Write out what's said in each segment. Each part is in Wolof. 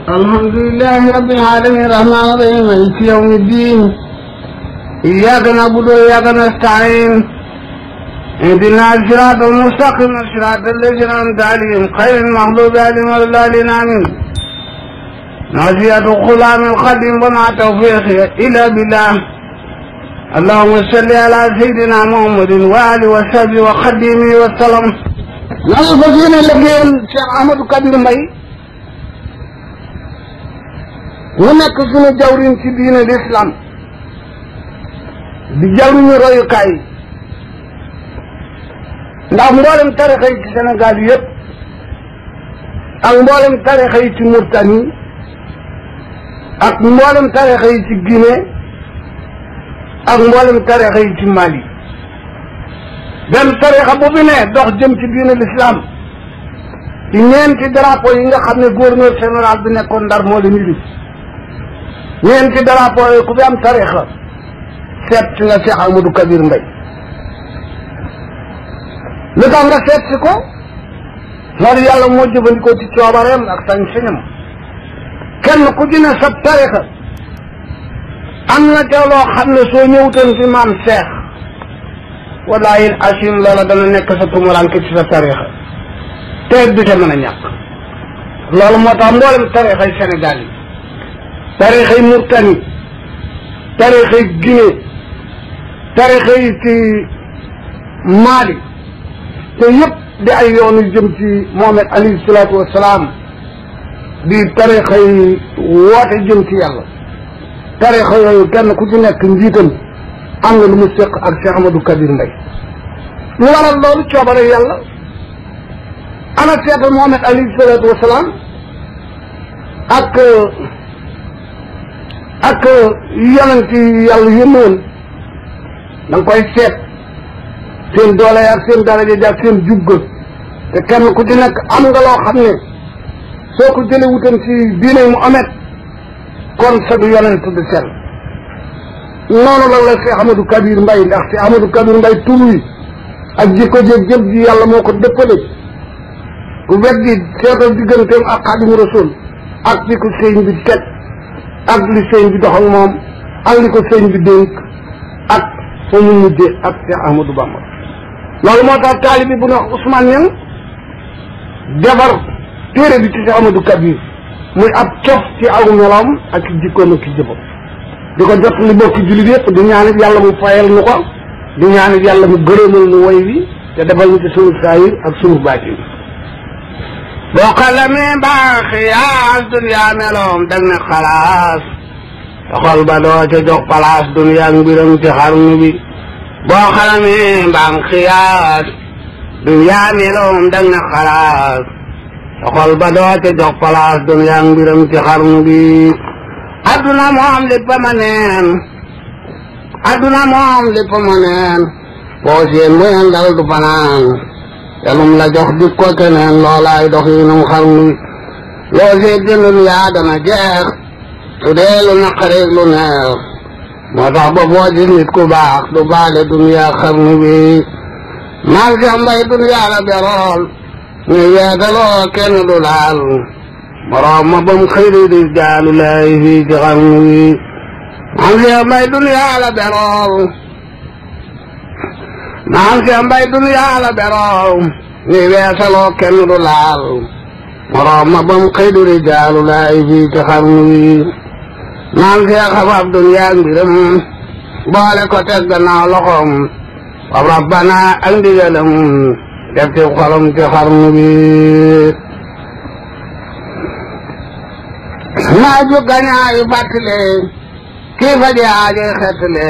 الحمد لله رب العالمين الرحمن الرحيم مالك يوم الدين إياك نعبد وإياك نستعين اهدنا الصراط المستقيم صراط الذين أنعمت عليهم غير المغضوب عليهم ولا الضالين آمين. ناصية غلام القديم وما توفيقي إلا بالله. اللهم صل على سيدنا محمد وآله وصحبه وخدمه وسلم. نحن فزينا لقين Cheikh Ahmadou Kabir Mbaye mu nekk suñu jawriñ ci diine l'islam di jawriñu royukaay ndax mboolem tarixa yi ci Sénégal yëpp ak mboolem tarixa yi ci Mauritanie ak mboolem tarixa yi ci Guinée ak mboolem tarixa yi ci Mali benn tarixa bu fi ne dox jëm ci diine l'islam ci ñeenti drapeau yi nga xam ne gouverneur général bi nekkoon Ndar moo leen yilif ñeenti drapeau yi ku fi am tarixa seet si nga Cheikh Ahmadou Kabir Mbaye lu tax nga seet si ko loolu yàlla moo jëfandikoo ci coobareem ak sañ-sañam kenn ku ci ne sa tarixa am na ca loo xam ne soo ñëwutoon fi maam Cheikh wallaahi asim loola dana nekk sa tumuranke ci sa tarixa te du ca mën a ñàkk loolu moo tax mboolem tarixay Sénégal yi tarixay Mauritanie tarixay Guinée tarixay ci Mali te yëpp di ay yoon yu jëm ci Mohamed alayhi salaatu wassalaam di tarixay woote jëm ci yàlla tarixa yooyu kenn ku ci nekk njiitam am nga lu mu seq ak Cheikh Ahmadou Kabir Mbaye lu waral loolu coobare yàlla ana seetal Mohamed alayhi salaatu wassalaam ak yonent yi yàlla yónnoon da nga koy seet seen doole ak seen daraja ak seen jubga te kenn ku ci nekk am nga loo xam ne soo ko jëlee wutam ci diine Muhammad kon sa du yonent du sell noonu la Cheikh Ahmadou Kabir Mbaye ndax Cheikh Ahmadou Kabir Mbaye tur wi ak jikko jéeg jëf ji yàlla moo ko dëppale ku weddi seetal digganteem ak Xaadimu Rasuul ak li ko sëñ bi teg ak li sëñ bi dox ak moom ak li ko sëñ bi dénk ak fa mu mujje ak Cheikh Ahmadou Bamba loolu moo tax taalibi bu ne Ousmane Niang defar téere bi ci Cheikh Ahmadou Kabir muy ab cof ci aw meloom ak jikkoom ak jëfam di ko jot li bokki jullit yëpp di ñaanit yàlla mu fayal nu ko di ñaanit yàlla mu gërëmal nu woy wi te defal ñu ci sunu saayir ak sunu baatin boo xalamee mbaa xiyaas duniyaa meloom dag ne xalaas te xol ba doo ca jox palaas duniyaa mbiram ci xarnu bi boo xalamee mbaa xiyaas duniyaa meloom dag ne xalaas te xol ba doo ca jox palaas duniyaa mbiram ci xarnu bi adduna moom lépp ma neen adduna moom lépp ma neen boo seen moyen dal du fanaan yalum la jox di ko keneen loolaay dox yi num xarnu loo seet dëndun yaa dana jeex su dee lu naqari lu neex moo tax ba foo gis nit ku baax du baale duniyaa xarnu bi maam Cheikh Mbaye duniyaa la berool ñu weetaloo kenn du laal moroom ma bam xëyri di jaalu lay fii ci xarnu bi maam Cheikh Mbaye duniyaa la berool maam Cheikh Mbaye duniyaa la berool ñu weesaloo kenn du laal moroom ma bam xëyri di jaalu lay fii ci xarnu bi maam Cheikh xafaaf duniyaa mbiram boole ko teg gannaaw loxoom wa rabbana ak ndigalam def ci xolom ci xarnu bi naa ju gañaayu fàttale kii fa jaaje xettale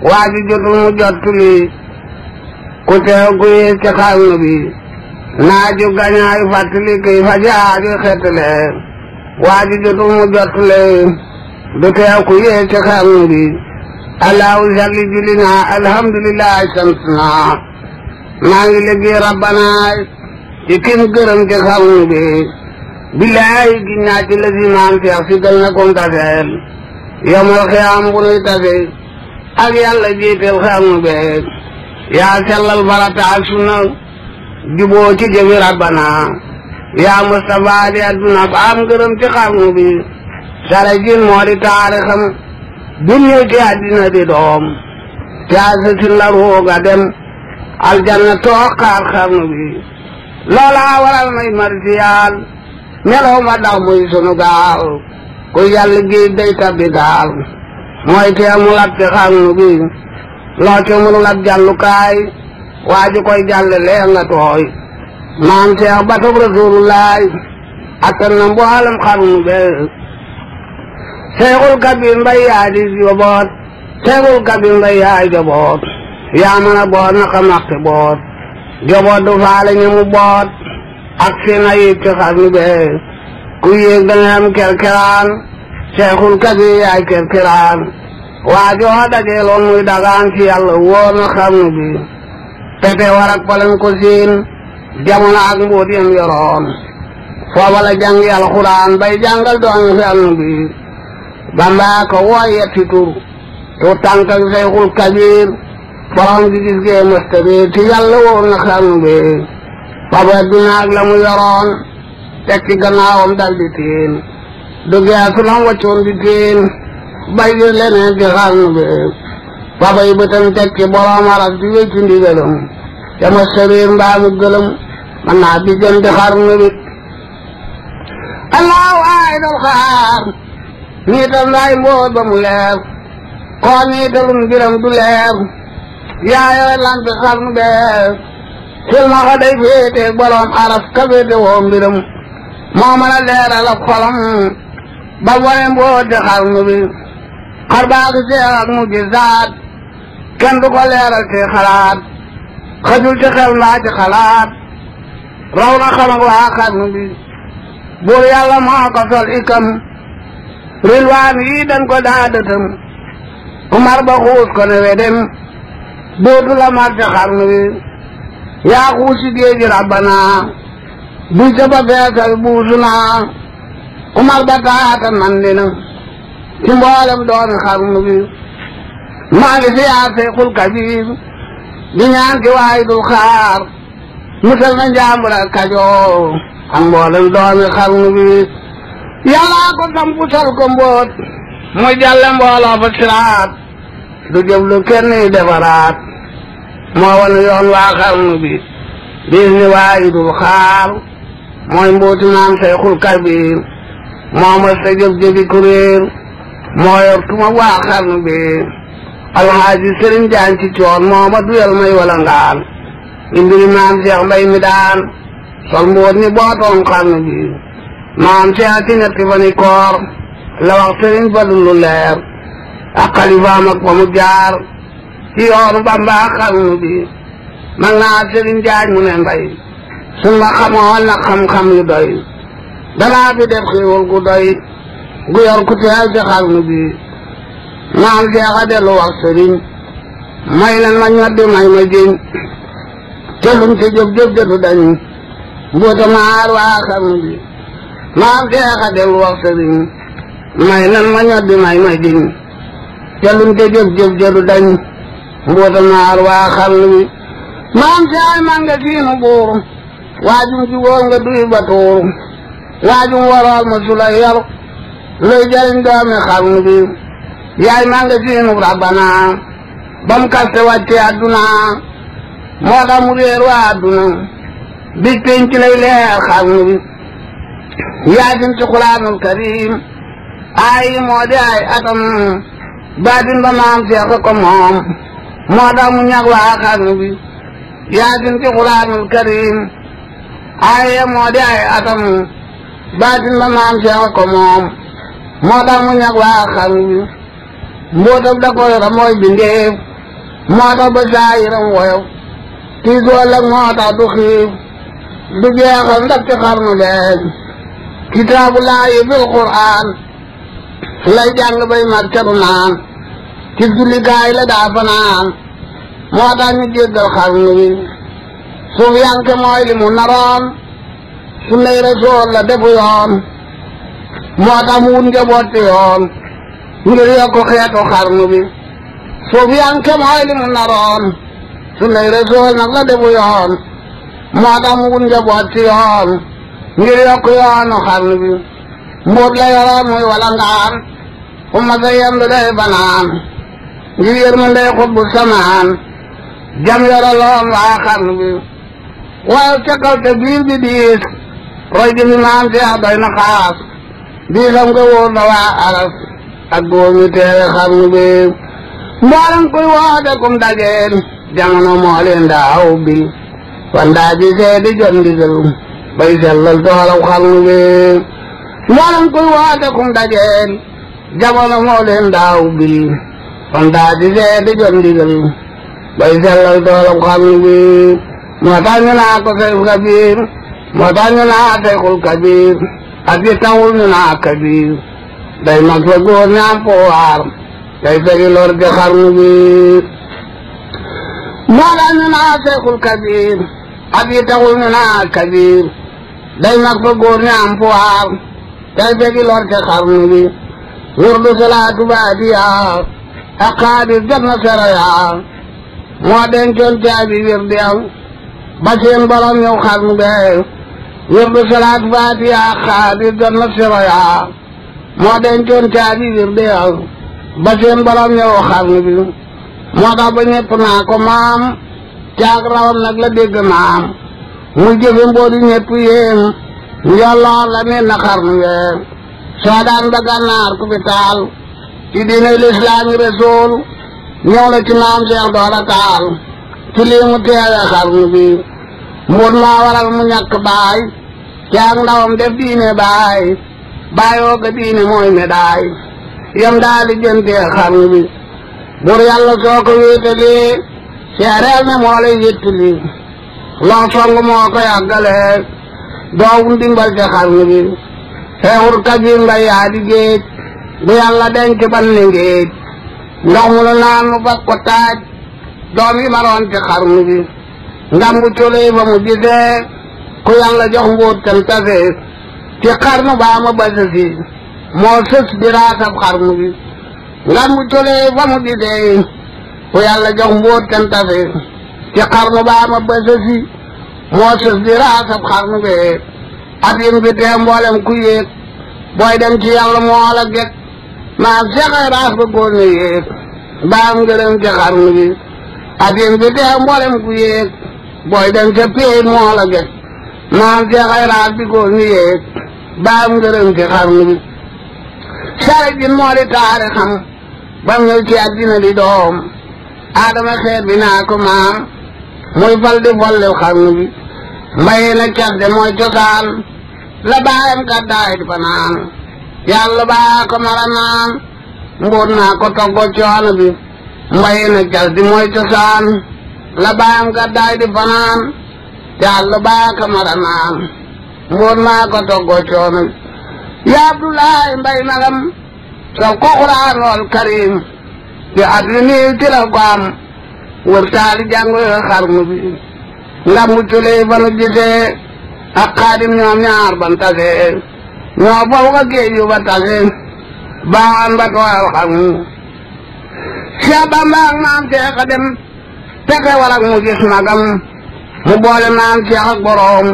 waa ji jotul mu jottuli ku teew ku yi ci xarnu bi naa ju gañaayu fàttali kii fa jaaje xettale waa ji jotul mu jottule du teew ku yi ci xarnu bi allahu salli julli naa alhamdulillah sant naa maa ngi liggéey rabbana ci kim gërëm ci xarnu bi billaay giñ naa ci la si maam Cheikh si gal na kom taseel yomal xiyaam bu nuy tase ak yàlla jiital xarnu be yaa sellal farata ak sunna juboo ci jëfi rabbana yaa Mustafa di adduna ba am gërëm ci xarnu bi sarajin moo di taarixam bim ñëw ci àddina di doom caasa sin la rooga dem aljanna toog xaar xarnu bi loola waral may martiyaal nelaw ma dax muy sunu gaal ku yàlla géej day tabbi gaal mooy tee mu lab ci xarnu bi loo ci mënul ab jàllukaay waa ji koy jàll lee nga tooy maam Seex batub Rasulullaay attan na mboolem xarnu be Seexul Kabir Mbay yaay di joboot Seexul Kabir Mbay yaay joboot yaa mën a boot naka maxte boot joboot du faale ñu mu boot ak seen ayib ci xarnu be ku yéeg danga am kerkeraan Seexul Kabir yaay kerkeraan waa joo dajeeloon muy dagaan ci yàlla wóor na xarnu bi pete war ak palen ko siin jamono ak mbóot yam yoroon foofa la jàngi alxuraan bay jàngal doomi xarnu bi Bamba ko woo yetti tur tànk ak Seexul Kabir borom di gis gee mëstabir ci yàlla wóor na xarnu bi foofa duna ak la mu yoroon teg ci gannaawam dal di tiin duggee asulam waccoon di tiin bay gis leneen ci xarnu bi foofa yi bëtam teg ci borom aras di wéy ci ndigalam ca mëstabir mbaa mu gëlëm man naa di jëm di xarnu bi allahu aydal xaar niital ndaay mboot ba mu leer koo niitalum mbiram du leer yaayooy lampi xarnu bee silmaxa day féeteeg borom aras ka féete woo mbiram moo mën a leeral ak xolam ba wane mboot di xarnu bi xar baaxi seex ak mu gisaat kenn du ko leeral ci xalaat xajul ci xel mbaa ci xalaat raw na xam ak waa xarnu bi buur yàlla moo ko sol ikam rilwaan yi dañ ko daa dëtëm Umar ba xuus ko ne wedem dootu la mar ci xarnu bi yaa xuusi géeji rabbana buy sa ba feesal buusu naa Umar ba taata mandina ci mboolem doomi xarnu bi maa ngi siyaar Seexul Kabir di ñaan ki waay dul xaar musal na njaambur ak Kajoor ak mboolem doomi xarnu bi yàllaa ko sampu sal ko mboot muy jàlle mbooloo fa siraat du jëblu kenn yi defaraat moo wane yoon waa xarnu bi bis ni waayi dul xaar mooy mbooti maam Seexul Kabir moo mës ta jëf-jëfi kuréel moo yor tuma waa xarnu bi alxaaji Sëriñ Jaañ ci coon moo ma duyal may wala ngaan imbiri maam Seex Mbay mi daan sol mboot ni bootoon xarnu bi maam Seex ci ñetti fani koor la wax sëriñ Fadu lu leer ak xalifaam ak fa mu jaar ci yoonu Bamba xarnu bi mag naa Sëriñ Jaañ mu ne mbay su ma xamoon na xam-xam yu doy danaa fi def xéewal gu doy gu yor ku teel ci xarnu bi maam Seex a dellu wax sëriñ may leen ma ñoddi may ma jiñ te luñ ci jëf-jëf jotu dañ mboota maar waa xarnu bi maam Seex a dellu wax sëriñ may leen ma ñoddi may ma jiñ te luñ ci jëf-jëf jotu dañ mboota maar waa xarnu bi maam Seex man nga siinu buur waajum jugóor nga duy ba tuur waajum warool ma sula yor luy jariñ doomi xarnu bi yaay maa nga siinu rabbana bam kaste wàcce adduna moo tax mu réer waa adduna bis penc lay leer xarnu bi yaasin ci Quraanul Karim ay moo di ay atam baatin ba maam Seex ko moom moo tax mu ñag waa xarnu bi yaasin ci Quraanul Karim ay moo di ay atam baatin ba maam Seex ko moom moo tax mu ñag waa xarnu bi mbootam da ko yora mooy bindeef moo tax ba saayiram woyow tiis walla moo tax du xiif du jeexal ndax ci xarnu leen kitaabullaahi bil qur'aan lay jàng bay mag catu naan ci jullikaay la daa fanaan moo tax ñu jéggal xarnu bi suuf yanke mooy li mu naroon su lay rasool la defu yoon moo tax mu wut njaboot ci yoon ngir yokk xeetu xarnu bi suuf yanke mooy li mu naroon su lay rasool nag la defu yoon moo tax mu wut njaboot ci yoon ngir yokk yoonu xarnu bi mbóot la yoroon muy wala ngaan fu ma sa yendu day banaan ngir yërmande xutbu samaan jam yoraloon waa xarnu bi waaye ca kaw te biir bi diis roy gi fi maam Seex doy na xaas diisam nga wóor na waa aras ak góor ñu teewe xarnu bi mboolem kuy woote kum dajeel jamono moo leen daa ubbi fan daa gisee di jot ndigal bay sellal toolaw xarnu bi mboolem kuy woote kum dajeel jamono moo leen daa ubbi fan daa gisee di jot ndigal bay sellal toolaw xarnu bi moo tax ñu naa ko Seex Kabir moo tax ñu naa Seexul Kabir ak yi tawul ñu naa Kabir day mag fa góor ñaam pouvoir day fegi lor ge xarnu bi moo tax ñu naa Seexul Kabir ak yi tawul ñu naa Kabir day mag fa góor ñaam pouvoir day fegi lor ge xarnu bi wirdu salaatu baadiya ak xaadir jot na seraya moo dencoon caabi wirdi am ba seen borom ñëw xarnu bee wirdu salaat faatiha xaadir jot na seraya moo dencoon caabi wirdi am ba seen borom ñëw xarnu bi moo tax ba ñëpp naa ko maam caag rawam nag la dégg maam muy jëfe mboodi ñëpp yéem njolloor la ne na xarnu bee soo daan ba gànnaar ku fi taal ci diine lislaami rasul ñëw na ci maam Seex doora taal ci lii mu teewe xarnu bi mbóot maa waral mu ñàkk baay caag ndawam def diine baay baayoo ga diine mooy médaay yam daal di jëntee xarnu bi bur yàlla soo ko wéetalee seereel ne moo lay wéttali loo song moo ko yàggalee doowu ndimbal ca xarnu bi Seexul Kabir mbay yaa di géej bu yàlla denc ban ne géej ndox mu la naan mu fas ko taaj doom yi maroon ci xarnu bi ngambu colee ba mu gisee ku yàlla jox mbóot kan tase ci xarnu baa ma basa si moo sës di raasab xarnu bi ngambu colee ba mu gisee ku yàlla jox mbóot kan tase ci xarnu baa ma basa si moo sës di raasab xarnu bi at yim bi tee mboolem ku yéeg booy dem ci yàlla moo la gek maam Seexay raas ba góor na yéeg baam ngërëm ci xarnu bi at yim bi tee mboolem ku yéeg booy dem ca péey moo la gek maam Seexay raas bi góor na yéeg baam ngërëm ci xarnu bi sare jin moo di taarixam bam ñëw ci àddina di doom aadama xeet bi naa ko maam muy fal di folli xarnu bi mbaye na cas de mooy cosaan la baayam gàddaay di fa naan yàlla baa ko mara naan mbóot naa ko toggo coono bi mbaye na cas di mooy cosaan la baayam gàddaay di fa naan yàlla baa ko mara naan mbóot naa ko toggo coono bi yaa Abdoulaye mbay magam soo ko Quraanul Karim ci at yu néew ci la ko am wër taali jàngo xarnu bi nga mucculee ba nu gisee ak xaadim ñoom ñaar ban tase ñoo bokk ak géej yu ba tase baan ba tooyal xarnu Seex Bamba ak maam Seex a dem pexe warak mu gis magam mu boole maam Seex ak boroom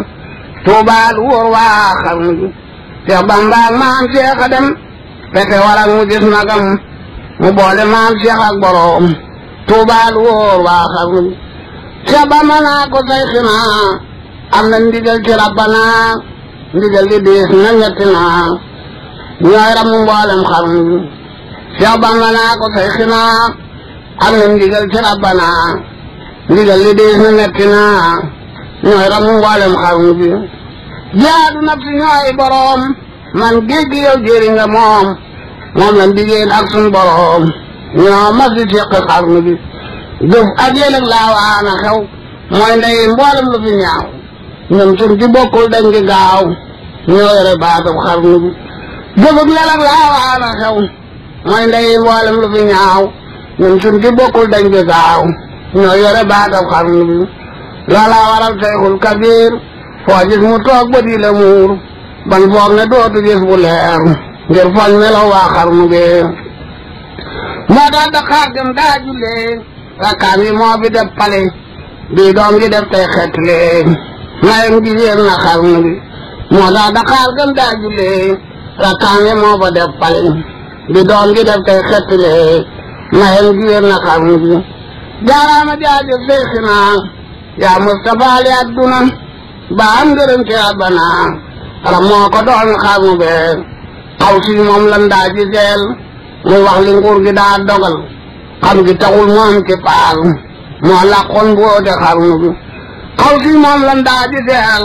tuubaal wóor waa xarnu bi Seex Bamba ak maam Seex a dem pexe warak mu gis magam mu boole maam Seex ak boroom tuubaal wóor waa xarnu bi Seex Bamba naa ko say xinaa am na ndigal ci rabbana ndigal li diis na ñetti naa ñooy ramu mboolem xarnu bi Seex Bamba naa ko say xinaa am na ndigal ci rabbana ndigal li diis na ñetti naa ñooy ramu mboolem xarnu bi jaadu nafsi ñooy boroom man géej gi yow jëri nga moom la ndigéen ak sun boroom ñoo mas di seq xarnu bi jëf ak yéen ak laawaana xew mooy ndey mboolem lu fi ñaaw ñun sun ci bokkul dañ di gaaw ñoo yore baatab xarnu bi jëf ak yéen ak laawaana xew mooy ndey mboolem lu fi ñaaw ñun sun ci bokkul dañ di gaaw ñoo yore baatab xarnu bi loola waral Seexul Kabir foo gis mu toog ba di la muur ban foog ne dootu gis bu leer ngir foñ melaw waa xarnu bi moo tax Dakar dem daa jullee rakkaam yi moo fi def pale bii doom ji def tey xetle mayem gi yéem na xarnu bi moo daa Dakar gën daa jullee rakkaange moo fa def pale bi doom gi def tey xettile mayem gi wér na xarnu bi jaaraama jaajëf Seyxina yaa Mustafa li adduna ba am ngërëm ci Rabbana ram moo ko doon xarnu bee xaw si moom lan daa giseel muy wax li nguur gi daa dogal xam gi taxul mu am ci paal moo làqoon mboote xarnu bi xaw si moom lan daa giseel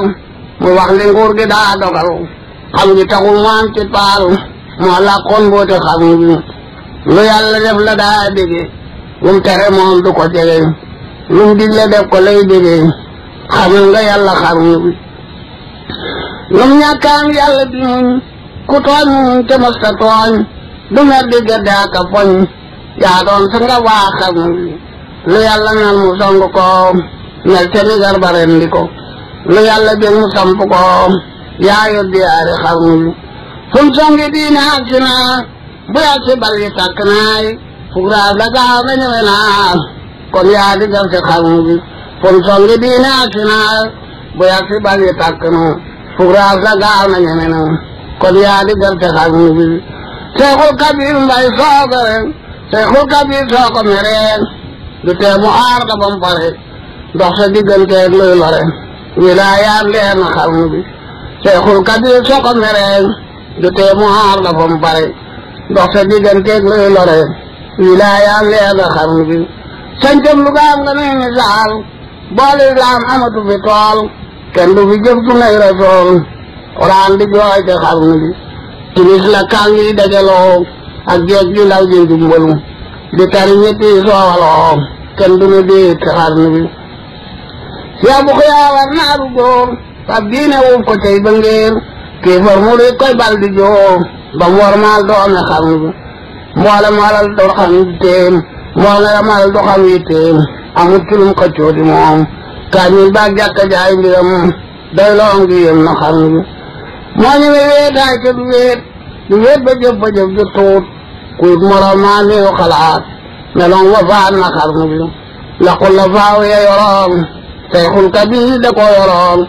muy wax li nguur gi daa dogal xam gi taxul mu am ci paal moo làqoon mboote xarnu bi lu yàlla def la daa déggee lu mu tere moom du ko jege lu mu digle def ko lay déggee xamal nga yàlla xarnu bi lu mu ñàkkaan yàlla di muñ ku tooñ muñ te mos ta tooñ du mer di gëdde ak a foñ yaa doon sa nga waa xarnu bi lu yàlla nal mu song ko mel te ni garba rendi ko lu yàlla bég mu samp ko yaa yor di yaari xarnu bi fum songi diine ak si naa bu yàgg si bal yi tàkk naay fugraas la gaaw na ñëwe naa kon yaa di gal si xarnu bi fum songi diine ak si naa bu yàgg si bal yi tàkk na fugraas la gaaw na ñëwe naa kon yaa di gal si xarnu bi Seexul Kabir Mbay soo ko rek Seexul Kabir soo ko mereen du tee mu aar ka bam pare dox sa digganteeg luy lore wilaayaat leer na xarnu bi Seexul Kabir soo ko mereen du tee mu aar ka bam pare dox sa digganteeg luy lore wilaayaat leer na xarnu bi sañcam lu gaam nga nuy misaal bool islaam amatu fi tool kenn du fi jëf du nay rasool Quraan di jooy te xarnu bi timis la kàng yi dajaloo ak jeeg ju law ji jumbalu di tari ñetti soowaloo kenn du nu déet te xarnu bi yaa bu xiyaa war naaru góor fab diine wuuf ko cay ba ngéer kii for mu rit koy bal di joo ba mu war maal doome xarnu bi mboole malal do xam yitteem mboole malal do xam yitteem amut kilum xëccoo di moom kaamil baag jàkka jaay mbiram doy loo ngi yem na xarnu bi moo ñu ne wéetaay te du wéet ba jëf ju tuut kuut moroom maa néew xalaat meloon wa faat na xarnu bi laqul la faaw ya yoroon Seexul Kabir da ko yoroon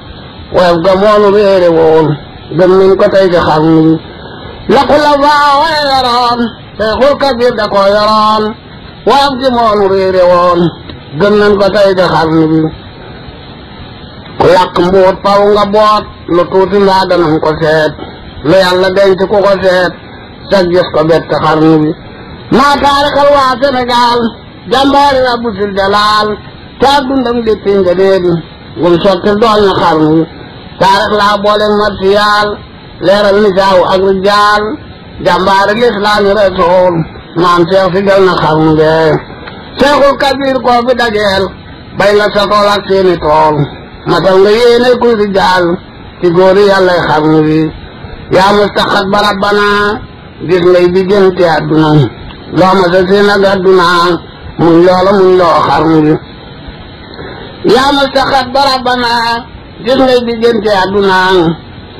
woyof ga moonu réere woon gëm nañ ko tey ci xarnu bi laqul la faaw ya yoroon Seexul Kabir da ko yoroon woyof gi moonu réere woon gëm nañ ko tey ci xarnu bi ku làq mbuut faw nga boot lu tuuti mbaa danañ ko seet lu yàlla denc ku ko seet sag gis ko bett xarnu bi maa taarixal waa Sénégal jàmbaari Rabbu sil Jalaal taag dundam léppi nga needi gum sotti dool na xarnu bi taarix laa boole martiyaal leeral nisaaw ak rijaal jàmbaari lislaami rasool maam Seex si gal na xarnu bee Seexul Kabir koo fi dajeel bay la sa tool ak seeni tool matal nga yéene kuy rijaal ci góori yàlla xarnu bi yaa mustaxat ba rabbana gis ngay diggante àdduna loo ma sa seen ak àdduna muñ loo xarnu bi yaa mustaxat ba rabbana gis ngay diggante àdduna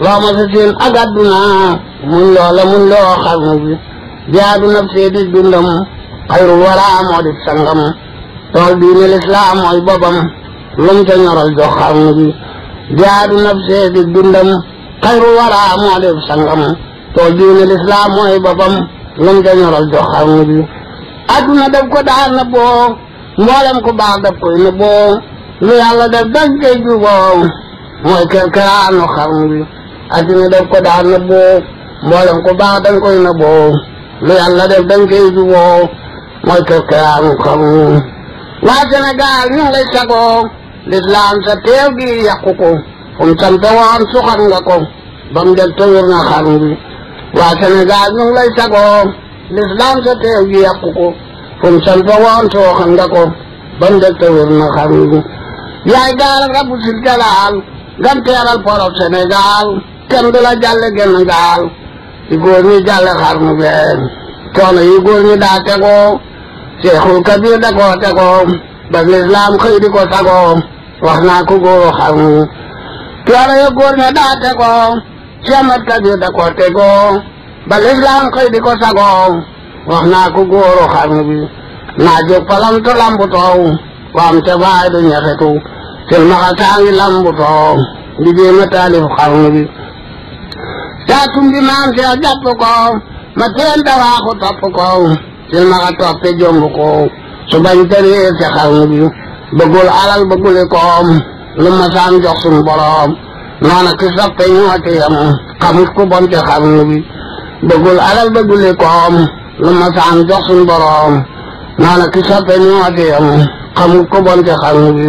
loo ma sa seen ak àdduna muñ loo xarnu bi jaadu nafsee di dundam xayrul wara moo di sangam tool diine lislaam mooy bobam lum ca ñoral jox xarnu bi jaadu nafsee di dundam xayrul wara moo def sangam tool diine lislaam mooy boppam lum ca ñoral jox xarnu bi adduna daf ko daan na boo mboolem ku baax daf koy na boo lu yàlla def dañ koy juboo mooy kerkeraanu xarnu bi adduna daf ko daan na boo mboolem ku baax dañ koy na boo lu yàlla def dañ koy juboo mooy kerkeraanu xarnu bi waa Sénégal ñu ngi lay sagoo lislaam sa teew gi yàqu ko fu mu sant woon suxat nga ko ba mu def te wér na xarnu bi waa Sénégal ñu ngi lay sagoo lislaam sa teew gi yàqu ko fu mu sant woon suxat nga ko ba mu def te wér na xarnu bi yaay gaal ak Rabbu sil Jalaal gam teeral porof Sénégal kenn du la jàlle genn gaal ci góor ñi jàlle xarnu bee coono yi góor ñi daa tegoo Seexul Kabir da koo tegoo ba lislaam xëy di ko sagoo wax naa ko góoru xarnu coono yi góor ñi daa tegoo Seexul Kabir da koo tegoo ba lislaam xëy di ko sagoo wax naa ko góoru xarnu bi naa jóg palamtu lambu toow waam te baay du ñaxetu sil maxa saa ngi lambu toow di jéema taalif xarnu bi yaa tumbi maam Seex jàpp ko ma teen dawaaxu topp ko sil ma xa topp te jomb ko su bañ tëree ci xarnu bi bëggul alal bëgguli koom lu ma saan jox suñu boroom noona ki soppe ñoo ci yem xamut ku bon ci xarnu bi bëggul alal bëgguli koom lu ma saan jox suñu boroom noona ki soppe ñoo ci yem xamut ku bon ci xarnu bi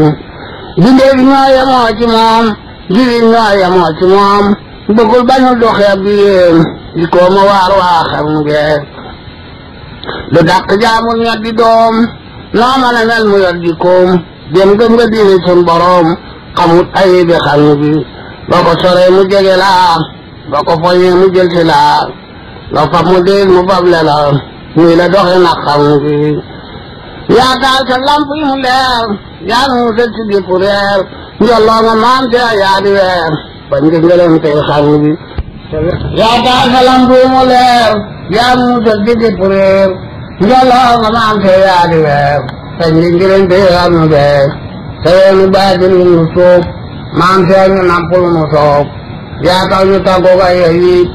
bindee bi ñoo yemoo ci moom jiri ñoo yemoo ci moom bëggul bañul du xeeb bi yéen di ko ma waar waa xarnu bee lu dàq jaamul ñot di doom noo mën a mel mu yor di koom dem gëm nga diine sun boroom xamut ayi bi xarnu bi boo ko soree mu jege laa boo ko foñee mu jël si laa loo fab mu déeg mu fable la muy la doxe nag xarnu bi yaa taal sa lamp yi mu leer yaa nu mu sël si di pu reer njolloo nga maam te yaa di weer bañ nga ngëleen tey xarnu bi yaa taal sa lamp yi mu leer yaa nu mu sël si di pu reer njolloo nga maam te yaa di weer bañ nga ngëleen tey xarnu bee teweenu baatin lu mu soob maam te ñu nampul mu soob yaa tax ñu tàggoog ay ayib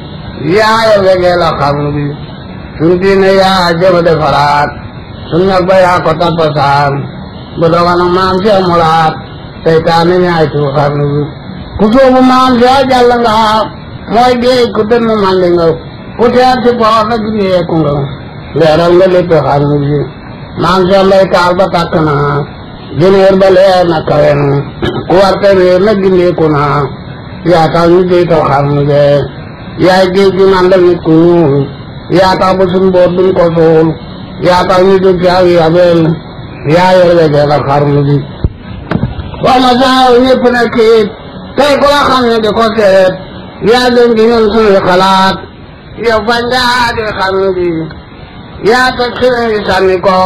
yaa yor wegee la xarnu bi suñu diine yaa jëma defaraat suñu nag ba yaa ko tappasaan bu doga nag maam Seex mulaat seytaane ñaay tu xarnu bi ku soobu maam Seex jàll nga mooy géej ku dënn mandi nga ku teer ci poor na gindeeku nga leeral nga lépp xarnu bi maam Seex mbay taal ba tàkk na jëneer ba leer na kawe na ku warte réer na gindeeku na yaa tax ñu déytal xarnu bee yaay géej gi nandal nit ku ñuul yaa tax ba suñ boot duñ ko suul yaa tax ñu jóg ci aw yabel yaa yor wegee la xarnu bi wax ma saaw ñëpp na kiit tey ku la xam ne di ko seet yaa gën gi ñun suñuy xalaat yow fañ ngaa di xarnu bi yaa toj xime yi sànni ko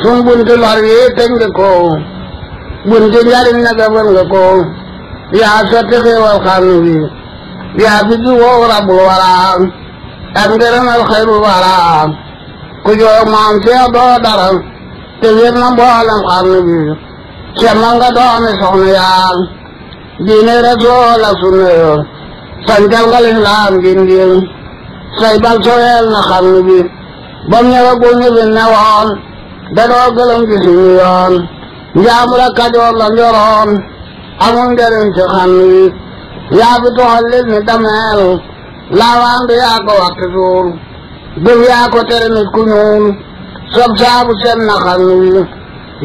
suñ bunti lor yi tëj nga ko bunti njariñ na gëbër nga ko yaa sotti xéewal xarnu bi yaa fi ji woo rabul wara ak ngërëmal xayrul wara ku jox maam Seex doo dara te wér na mboolem xarnu bi semmal nga doomi soxna yaa diine Rasuul ak sunna yo sancal nga lislaam gindin say bal soweel na xarnu bi bam ñëwagul ñu fi newoon da doo gëlëm ci suñu yoon njaambur ak Kajoor la njoroon amul njëriñ ci xarnu bi yaa fi toxal lit ni dameel laawaan bi yaa ko waxti suul gëm yaa ko tere nit ku ñuul sob saabu seen na xarnu bi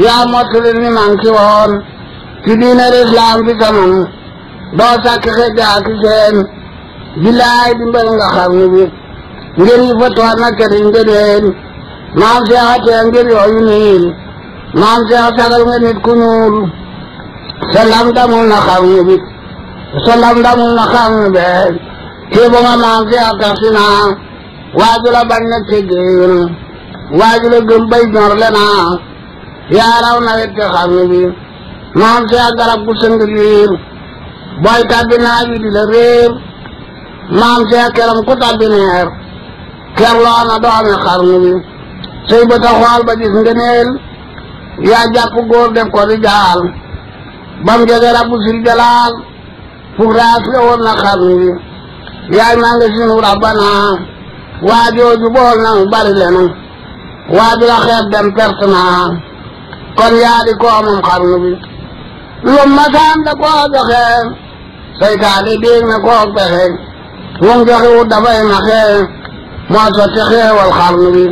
yaa mottali ni man ki woon ci diine lislaam bi tamam doo sàkki xejjaa ki seen bilaay dimbal nga xarnu bi ngir yi fa toor na këriñ ngëneel maam Seex a tee ngir yooyu niil maam Seex sagal nga nit ku ñuul sa lam damul na xarnu bi sa lam damul na xarnu bee kéebo nga maam Seex taxina waaju la bañ na teggin waaju la gëm bay ñor le na yaa raw nawet ci xarnu bi maam Seex garab gu sëng liir booy tabbi naaj wi di la réer maam Seex keram ku tabbi neer ker loona doomi xarnu bi sëy ba ta xool ba gis ngëneel yaa jàpp góor def ko di jaal bam jege rabbu sil jalaal fuk raas le woon na xarnu bi yaay maa nga sinu rabbana waajooju bool na mu bari lenu waaju la xeeb dem perte na kon yaa di koo moom xarnu bi lum masaan da koo joxe seytaane déeg na koo pexe lum joxe wut dafay maxe moo sotti xeewal xarnu bi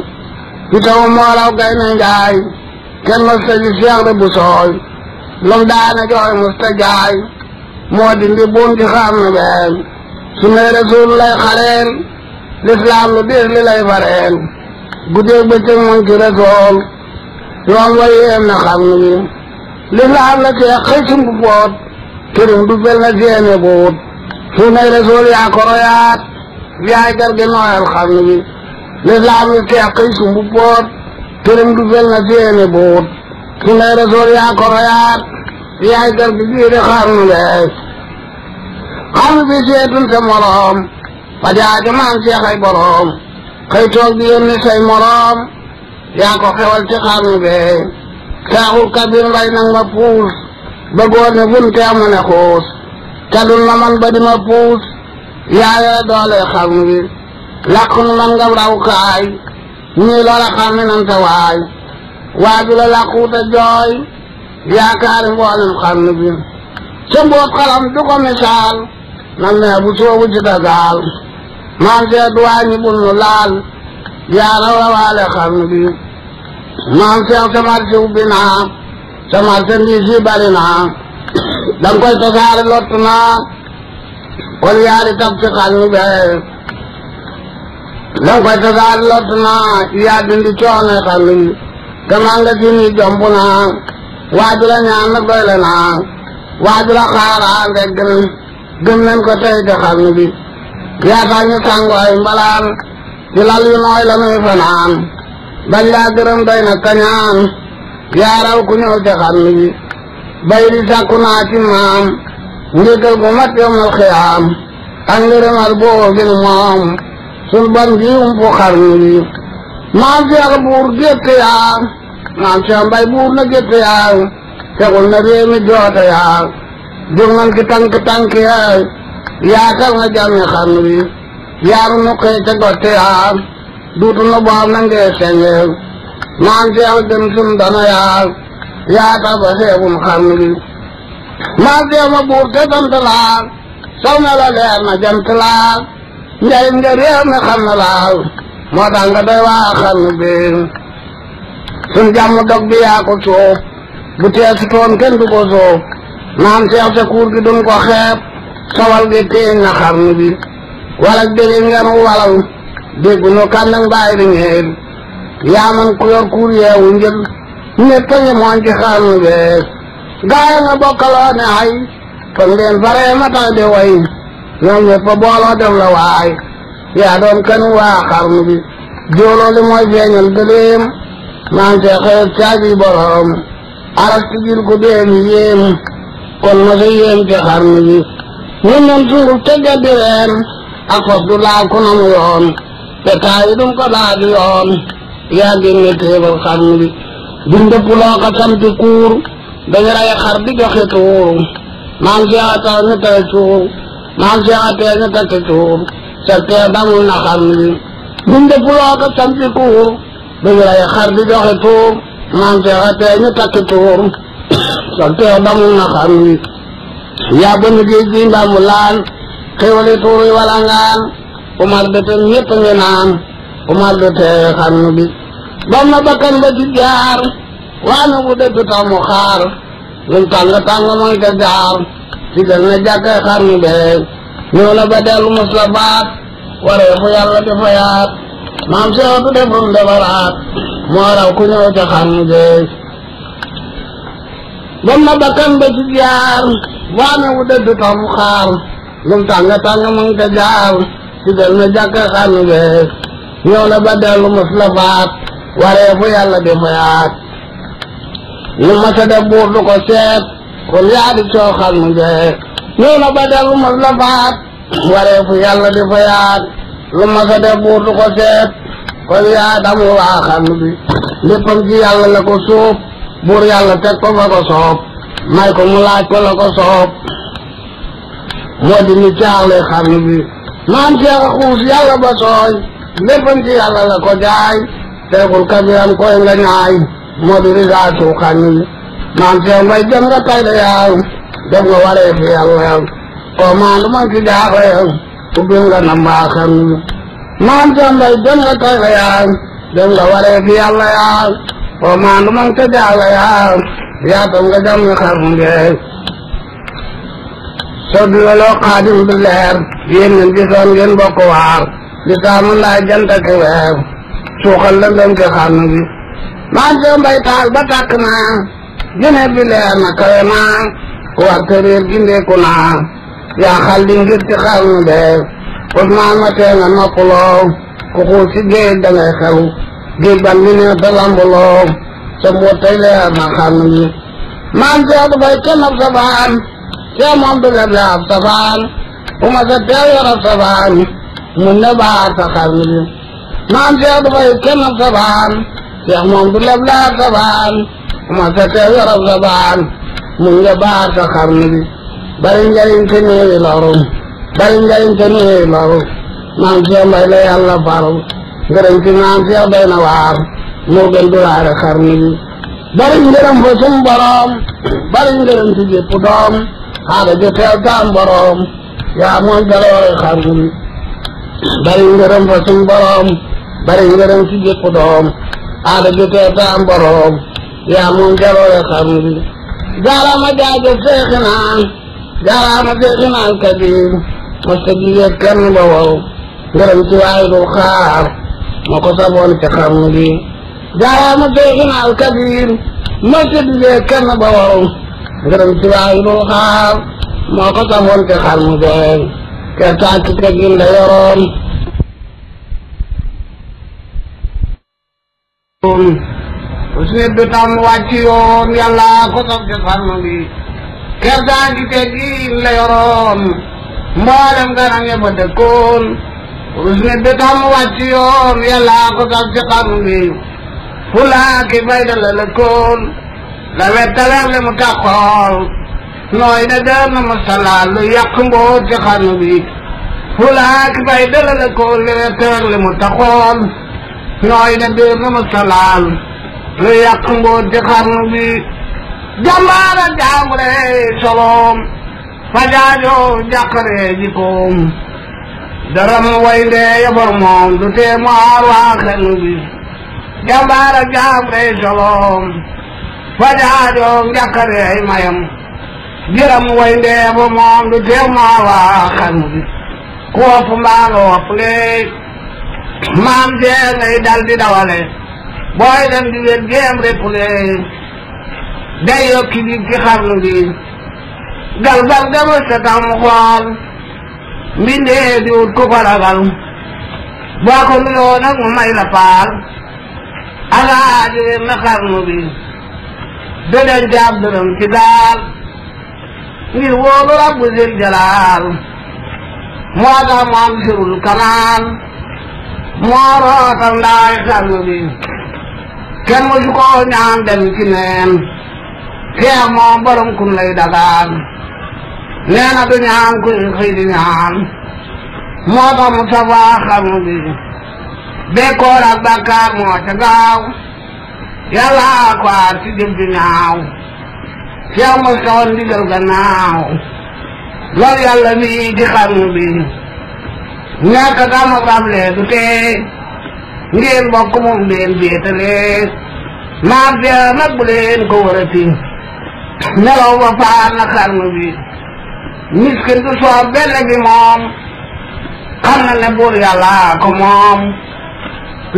fitamu moo raw gay na njaay kenn musta ji Seex de bu sooy lum daana joxe musta jaay moo dindi buum ci xarnu bee su ne Rasuul lay xareel lislaam lu diis li lay fareel guddeeg bëccëg mu ngi ci Rasuul yoon wa yéem na xarnu bi lislaam la Seex xëy ci mbu boot kërim du fel na seene boot su ne Rasuul yaa ko royaat yaay gar gi nooyal xarnu bi lislaam la Seex xëy ci mbu boot kërim du fel na seene boot su ne Rasuul yaa ko royaat yaay gar gi jiite xarnu bee xarnu bi seetun sa moroom fajaajo maam Seex ay boroom xëy toog di yónni say moroom yaa ko xewal ci xarnu bee Seexul Kabir mbay nag ma puus bëggoon ne bun teew ma ne xuus cadul na man ba di ma puus yaa yore doole xarnu bi làq nu man nga raw kaay ñii loola xam ne nan ta waay waaju la làquuta jooy yaakaari mboolem xarnu bi ca mboot xalam du ko misaal nan ne bu soobu ci dagaal maam seet waañi bul nu laal yaa raw rawaale xarnu bi maam seex sa marché ubbi naa sa marché ndii si bari naa danga koy tasaare lott naa kon yaari tab ci xarnu be danga koy tasaare lott naa yaa dindi coono xarnu bi te maa nga si ni jomb naa waaju la ñaan nag doy la naa waaju la xaaraa ndegg gëm leen ko tey te xarnu bi yaa tax ñu sangu ay mbalaan ci lal yu nooy la nuy fanaan bañ laa gërëm doy na kañaan yaa raw ku ñëw te xarnu bi bay di sàkku naa ci maam njëgal gu mat yomal xiyaam ak ngërëmal boo gën moom sul ban ji umpu xarnu bi maam Seex buur gétt yaa maam Seex Mbay buur na gétt yaa tegul na réew mi joote yaa jóg nan ki tànk yaa yaatal na jàmmi xarnu bi yaaru nu xëy ca gotte yaa duutu nu boom na ngee senge maam Seex gën sun dana yaa yaatal ba xeebum xarnu bi maam Seex ma buur te sant laa saw na la leer na jant laa njariñ nga réew mi xam na laa moo tax nga doy waa xarnu bi sun jàmm dog bi yaa ko soob bu teesu toon kenn du ko soob maam Seex sa kuur gi duñ ko xeeb sawal gi teeñ na xarnu bi wala dégg ngeen walal dégg nu kàndang bàyyi di ngeen yaa man ku yor kuur yeewu njël ñëpp a yemoon ci xarnu bi gaaya nga bokkaloo ne ay kon ngeen faree ma tax di way ñoom ñëpp a booloo def la waay yaa doon kan waa xarnu bi jooloo li mooy feeñal gëléem maam Seex xeet caabi borom aras ti jil ko deemi yéem kon ma sa yéem ci xarnu bi ñun ñun sunguf tegga di reen ak fos du laal ku namu yoon te taayi dum ko laaju yoon yaa génne téebal xarnu bi duñ dëpp loo ko samti kuur dañu ray xar di joxe tuur maam Seex a tax ñu tay tuur maam Seex a tee ñu takki tuur sa tee damul na xarnu bi duñ dëpp loo ko samti kuur dañu ray xar di joxe tuur maam Seex a tee ñu takki tuur sa tee damul na xarnu bi yaa bënn géej gi mbambu laan xéwali tuur yi wala ngaan umar de te ñëpp ngi naan umar de te xarnu bi bam na bakkan ba ci jaar waane bu dëdd tax mu xaar lum tàng mooy ka jaar ci gën na jàkkay xarnu bee ñëw na ba dellu mos la baat waree fu yàlla di fayaat maam Seex du defum defaraat moo raw ku ñëw ca xarnu bee bam na bakkan ba ci jaar waane bu dëdd tax mu xaar lum tàng mooy ka jaar ci gën na jàkkay xarnu bee ñëw na ba dellu mos la baat waree fu yàlla di fayaat lu ma sa def buur du ko seet kon yaa di coo xarnu bee ñëw na ba dellu mos la faat waree fu yàlla di fayaat lu ma sa def buur du ko seet kon yaa damu waa xarnu bi léppam ci yàlla la ko soob buur yàlla teg ko fa ko soob may ko mu laaj ko la ko soob moo di ni caaxle xarnu bi maam Seex a xuus yàlla ba sooy léppam ci yàlla la ko jaay teekul kabiram koy nga ñaay moo di risaasu xarnu bi maam Seex Mbay dem nga tay da yaaw def nga waree fi yàlla yow koo maandu man ci jaaxle yow ubbil nga nambaa xarnu bi maam Seex Mbay dem nga tay da yaaw def nga waree fi yàlla yaaw koo maandu man ci jaaxle yaaw yaatam nga jam nga xarnu bi soo dugaloo xaadim bi leer yéen ngeen gisoon ngeen bokk waar di taamu ndaa jant ak weer suuxal la dem ci xarnu bi maam Seex Mbay taal ba tàkk naa jëne bi leer na kawe naa ku war te réer gindeeku naa yaa xal di ngir ci xarnu bee Usmaan ma tee nga noppaloo ku xuus ci géej dangay xew géej ban li ne te lambuloo sa mboot tey leer na xarnu bi maam Seex du fay kenn ab safaan Seex moom du leb la ab safaan bu ma sa teew yor ab safaan mun ne baar sa xarnu bi maam Seex du fay kenn ab safaan Seex moom du leb la ab safaan bu ma sa teew yor ab safaan mun nga baar sa xarnu bi bari njariñ te néewi loru bari njariñ te néew lool maam Cheikh Mbaye la yàlla faral ngërëm ci maam Cheikh doy na waar moo gën du laare xarnu bi bari ngërëm fa sum borom bari ngërëm ci jépp doom xaada ju teew taam borom yaa moom jaloore xarnu bi bari ngërëm fa sum borom bari ngërëm ci jépp doom xaada ju teew taam borom yaa moom jaloore xarnu bi jaaraama jaajëf seexinaan jaaraama seexinaan kabir mosta jigéen kenn ba wow ngërëm ci waay du xaar moo ko saboon ci xarnu bi jaaraama seexinaan kabir mosta jigéen kenn ba wow ngërëm ci waay du xaar moo ko saboon ci xarnu bi ke tàkki teggin la yoroon usnit du tam wàcc yoon yàlla ko sof ci xarnu bi kertaan gi teggin la yoroon mboolem ganam ya ba dëkkoon usnit du tam wàcc yoon yàlla ko sof ci xarnu bi fulaaki fayda la lëkkoon la wettaleer li mu taxool nooy na dër na mu salaal lu yàq mboot ci xarnu bi fulaaki fayda la lëkkoon la wettaleer li mu taxool nooy na dër na mu salaal lu yàq mboot ci xarnu bi jàmbaara jàmbure soloom fajaajo jàqare jikoom daram way ndee yabar moom du tee mu aar waa xarnu bi jàmbaara jàmbure soloom fajaajo jàqare ay mayam diram way ndee yabar moom du tee mu aar waa xarnu bi ku wopp mbaa nga wopp lee maam jee ngay dal di dawale booy dem di wér géem réppule day yokki di ci xarnu bi galgal gama sa tam xool mbindee di wut ku ko ragal boo ko nuyoo nag mu may la paal alaaji wér na xarnu bi dëdën jaab dërëm ci daal ngir wóolu rabbu zil jalaal moo tax mu am sirul kamaal moo rootal ndaay xarnu bi kenn mu su ko ñaan dem ci neen Seex moom borom kun lay dagaan nee na du ñaan kuy xëy di ñaan moo tax mu safaa xarnu bi bekkoor ak bàkkaar moo ca gaaw yàlla ko aar ci jëf ju ñaaw Seex mu soon ndigal gannaaw loolu yàlla mi ci xarnu bi ñàkk dama rable du tee ngeen bokk moom leen béetale maam Seex nag bu leen ko wërati nelaw ba faar na xarnu bi miskin du soob benn bi moom xam na ne buur yàlla ko moom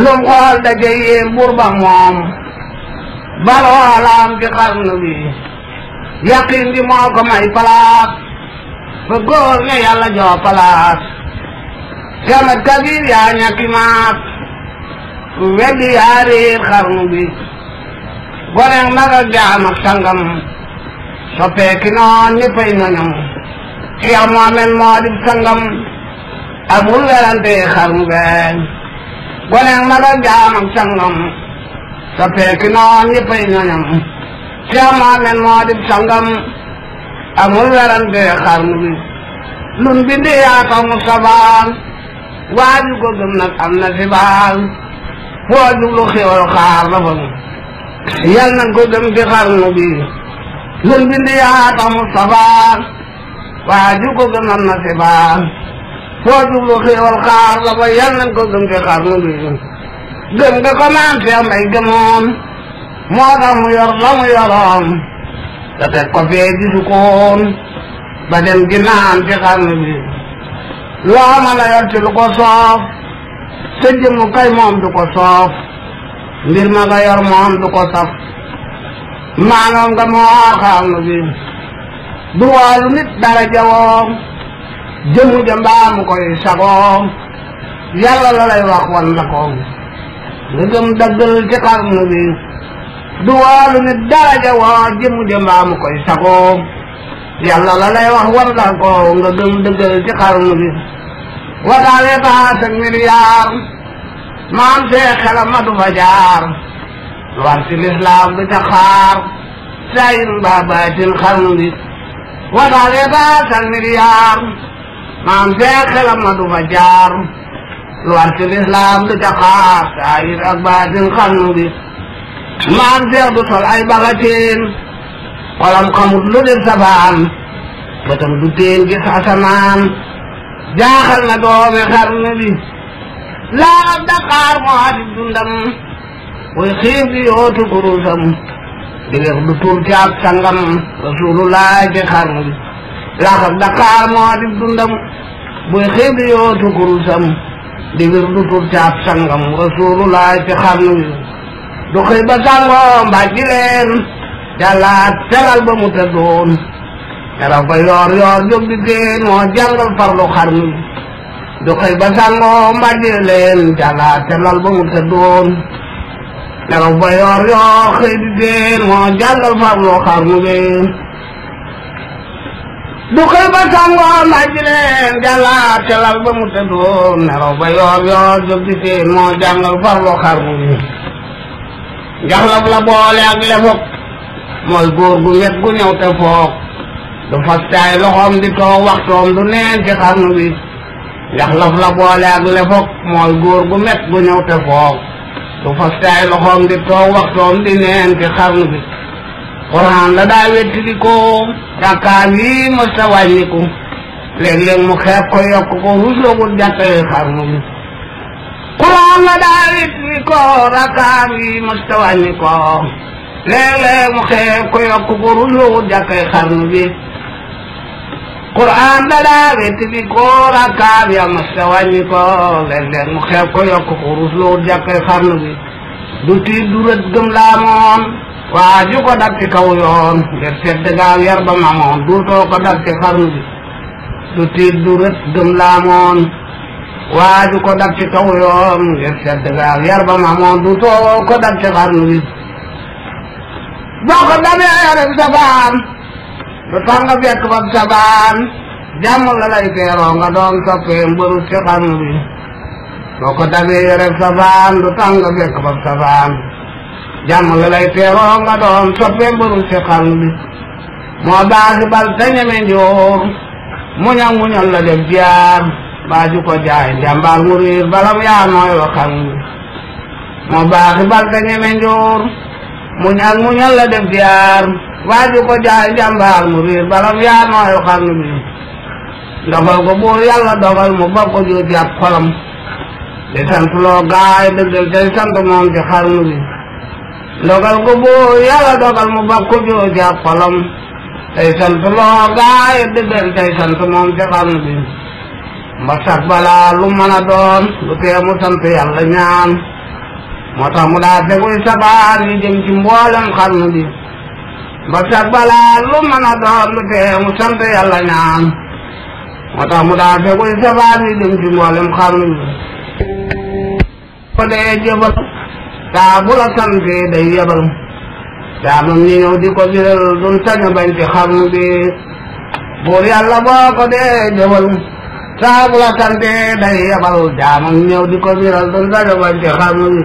lum xool daje yéen buur ba moom baloolam ci xarnu bi yaqin di moo ko may palaas fa góor ne yàlla joo palaas Seex Kabir yaa ñàkki maas weddi yaa réer xarnu bi goneeg mag ak jaam ak sangam soppeeki noon ñëppay ñoñam Cheikh Mohamed moo di sangam amul werante xarnu bee goneeg mag ak jaam ak sangam soppeeki noon ñëppay ñoñam Cheikh Mohamed moo di sangam amul werante xarnu bi lun bindi yaa tax mu sabaan waaju ko gëm nag am na si baal foo jublu xéwal xaar la fa yal nañ ko gëm ci xarnu bi lun bindi yaa tax mu sabaan waaju ko gëm am na si baal foo jublu xéwal xaar la fa yal nañ ko gëm ci xarnu bi gëm nga ko maam Seex Mbay gëmoon moo tax mu yor la mu yoroon te teg ko fee gisu koon ba dem gi naan ci xarnu bi loo mën a yor ci lu ko soof sa jëmm kay moom du ko soof mbir ma nga yor moom du ko saf maanoom nga moo xarnu bi du wàllu nit dara jawoo jëmu ja mbaa mu koy sagoo yàlla la lay wax wan la ko nga gëm dëggal ci xarnu bi du wàllu nit dara jawoo jëmu ja mbaa mu koy sagoo yàlla la lay wax wan la ko nga gëm dëggal ci xarnu bi wataale taas ak miliyaar maam Seex xelam ma du fa jaar lu war ci lislaam du ca xaar sayin ba baatin xarnu bi wataale taas ak miliyaar maam seex xelam ma du fa jaar lu war ci lislaam du ca xaar saayir ak baatin xarnu bi maam seex du sol ay bagatiin xolam xamut lu dul sabaan bëtam du teen gis asamaan jaaxal na doomi xarnu bi laaxab Dakar moo di dundam buy xiif di yootu kurusam di wex du tur ci ab sangam rasulullah ci xarnu bi laaxab Dakar moo di dundam buy xiif di yootu kurusam di wex du tur ci ab sangam rasulullah ci xarnu bi du xëy ba sangoo mbàjji leen jàllaat teral ba mu tëddoon neraw ba yoor yoor jóg di teen moo jàngal farlu xarnu bi du xëy ba sangoo mbàjji leen jàllaat teral ba mu tëddoon neraw ba yoor yoor xëy di teen moo jàngal farlu xarnu bi du xëy ba sangoo mbàjji leen jàllaat teral ba mu tëddoon neraw ba yoor yoor jóg di teen moo jàngal farlu xarnu bi njaxlaf la boole ak lefok mooy góor gu met gu ñëw te foog du fas taay loxoom di toog waxtoom du neen ci xarnu bi njaxlaf la boole ak lefok mooy góor gu met gu ñëw te foog du fas taay loxoom di toog waxtoom di neen ci xarnu bi Quraan la daa wetti di ko rakkaam yi mës ta wàññiku léeg-léeg mu xeeb ko yokk ko ruslogul jàppee xarnu bi Quraan la daa wetti ko rakkaam yi mës ta wàññiko léeg-léeg mu xeeb ko yokk ko ruslogul jàppee xarnu bi Quraan la daa wetti ko rakkaam ya mës ta wàññiko léeg-léeg mu xeeb ko yokk ko ruslogul jàppee xarnu bi du tiit du rët gëm laa moon waa ju ko dag ci kaw yoon ngir sedd gaaw yar ba mamoon duutoo ko dag ci xarnu bi du tiit du rët gëm laa moon waa ju ko dag ci kaw yoon ngir sedd gaaw yar ba mamoon duutoo ko dag ci xarnu bi boo ko dabee rek sabaan du tax nga fekk fa sabaan jàmm la lay teeroo nga doon soppee mbëru ci xarnu bi boo ko dabee rek sabaan du tax nga fekk fa sabaan jàmm la lay teeroo nga doon soppee mbëru ci xarnu bi moo baaxi bal te ñeme njoor muñal muñal la def jaar baaju ko jaay njàmbaar mu riir balam yaa nooy wa xarnu bi moo baaxi bal te ñeme njoor muñal muñal la def jaar baaju ko jaay njàmbaar mu riir balam yaa nooy wa xarnu bi ndogal ko buur yàlla dogal mu bokk ko jooti ab xolam di sant loo gaay dëggal tey sant moom ci xarnu bi ndogal ko buur yàlla dogal mu bokk ko jooti ab xolam tey sant loo gaay dëggal tey sant moom ci xarnu bi mbasak balaa lu mën a doon lu tee mu sant yàlla ñaan moo tax mu daa feguy sabaan yi jëm ci mboolem xarnu bi mbasak balaa lu mën a doon lu tee mu sant yàlla ñaan moo tax mu daa feguy sabaan yi jëm ci mboolem xarnu bi ko dee jëbal saa bu la sante day yebal jaamam ñi ñëw di ko biral dun sañ a bañ ci xarnu bi buur yàlla boo ko dee jëbal saa bu la sante day yebal jaamam ñëw di ko biral dun sañ a bañ ci xarnu bi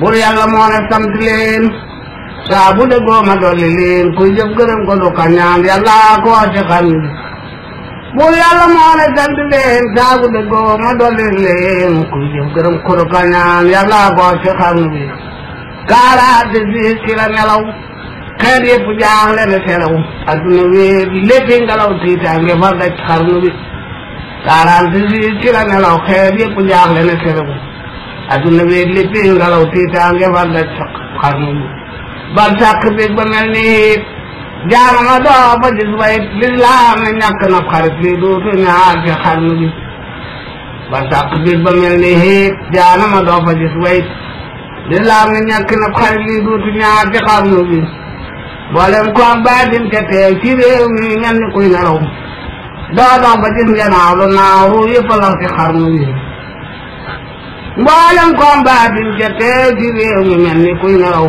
buur yàlla moo ne sant leen saa bu déggoo ma dolli leen kuy jëf gërëm ko du kañaan yàlla ko wax ci xarnu bi buur yàlla moo ne sant leen saa bu déggoo ma dolli leen kuy jëf gërëm ko du kañaan yàlla ko wax ci xarnu bi kaaraate siis ci la nelaw xeet yëpp jaaxle ne selaw adduna wéet léppi ngelaw tiitaange far daj xarnu bi kaaraate siis ci la nelaw xeet yëpp jaaxle ne selaw adduna wéet léppi ngelaw tiitaange far daj xarnu bi bar sàq bég ba mel ni it jaanama doo fa gis bayit lislaam ne ñàkk na xarit lii duutu ñaar ci xarnu bi bar sàq bég ba mel ni it jaanama doo fa gis bayit lislaam ne ñàkk na xarit lii duutu ñaar ci xarnu bi boolem ko am baatin te teew ci réew mi mel ni kuy nelaw doo dox ba gis njanaaw lu naaw ru yëpp lax ci xarnu bi boolem ko am baatin te teew ci réew mi mel ni kuy nelaw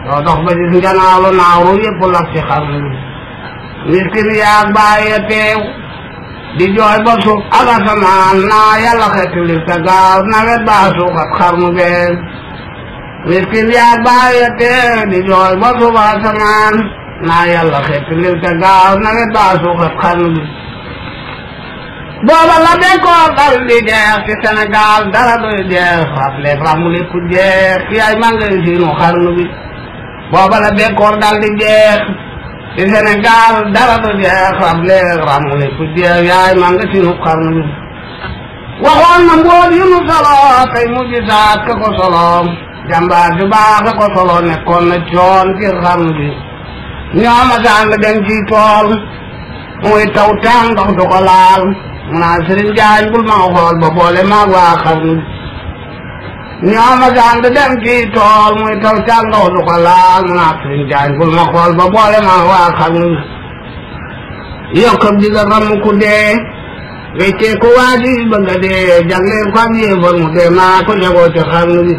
doo dox ba gis njanaaw lu naaw ru yëpp lax ci xarnu bi miskin yaag bàyyi teew di jooy ba suuf ak asamaan naa yàlla xettali sa gaaw nawet baa suuxat xarnu bee miskin yaa bàyyi teew di jooy ba suuf asamaan naa yàlla xettali sa gaaw nawet baa suuxat xarnu bi booba la bekkoor dal di jeex ci Sénégal dara doy jeex raflet ramu lépp jeex yaay magasinu xarnu bi booba la bekkoor dal di jeex ci Sénégal dara doy jeex raflet ramu lépp jeex yaay magasinu xarnu bi waxoon na mbool yu nu solo tey mujj saat ka ko solo jàmbaar ju baax ka ko solo nekkoon na coon ci xarnu bi ñooma sàng dem ci tool muy taw tàng ndox du ko laal mu naa Sëriñ Jaañ bul ma xool ba boole maag waa xarnu ñooma sàng dem ci tool muy taw tàng ndox du ko laal mu naa Sëriñ Jaañ bul ma xool ba boole maag waa xarnu yokkab diga ram ku dee weccee ko waaji bëgg a dee jagleel ko ak yéefar mu dee maa ko jagoo ci xarnu bi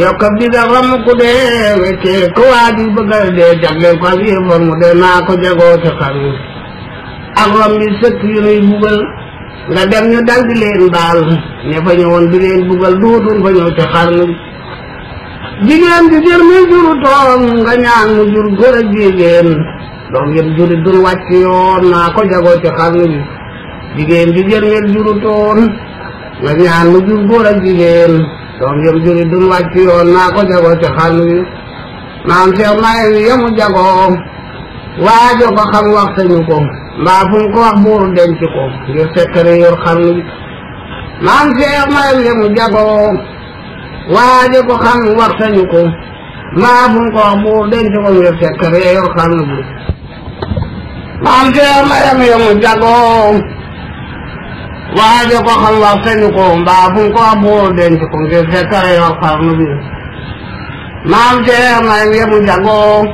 yokkab diga ram ku dee weccee ko waaji bëgg a dee jagleel ko ak yéefar mu dee maa ko jagoo ci xarnu bi ak ram bi sëkk yu nuy bugal nga dem ñu dal di leen baal ña fa ñëwoon di leen bugal duutul fa ñëw ci xarnu bi jigéen di jër mi juru toom nga ñaan mu jur góor ak jigéen doom yëpp juri dun wàcc yoon maa ko jagoo ci xarnu bi jigéen di jër mi juru toon nga ñaan mu jur góor ak jigéen doom yëpp juri dun wàcc yoon maa ko jagoo ci xarnu bi maam Cheikh Maye wi yamu jagoo waajo ko xam wax sañu ko mbaa fu mu ko wax buur denc ko ngir sekkare yor xarnu bi maam Cheikh Maye wi yamu jagoo waajo ko xam wax sañu ko mbaa fu mu ko wax buur denc ko ngir sekkare yor xarnu bi maam Cheikh Maye wi yamu jagoo waajo ko xam wax sañu ko mbaa fu mu ko wax buur denc ko ngir sekkare yor xarnu bi maam Cheikh Maye wi yamu jagoo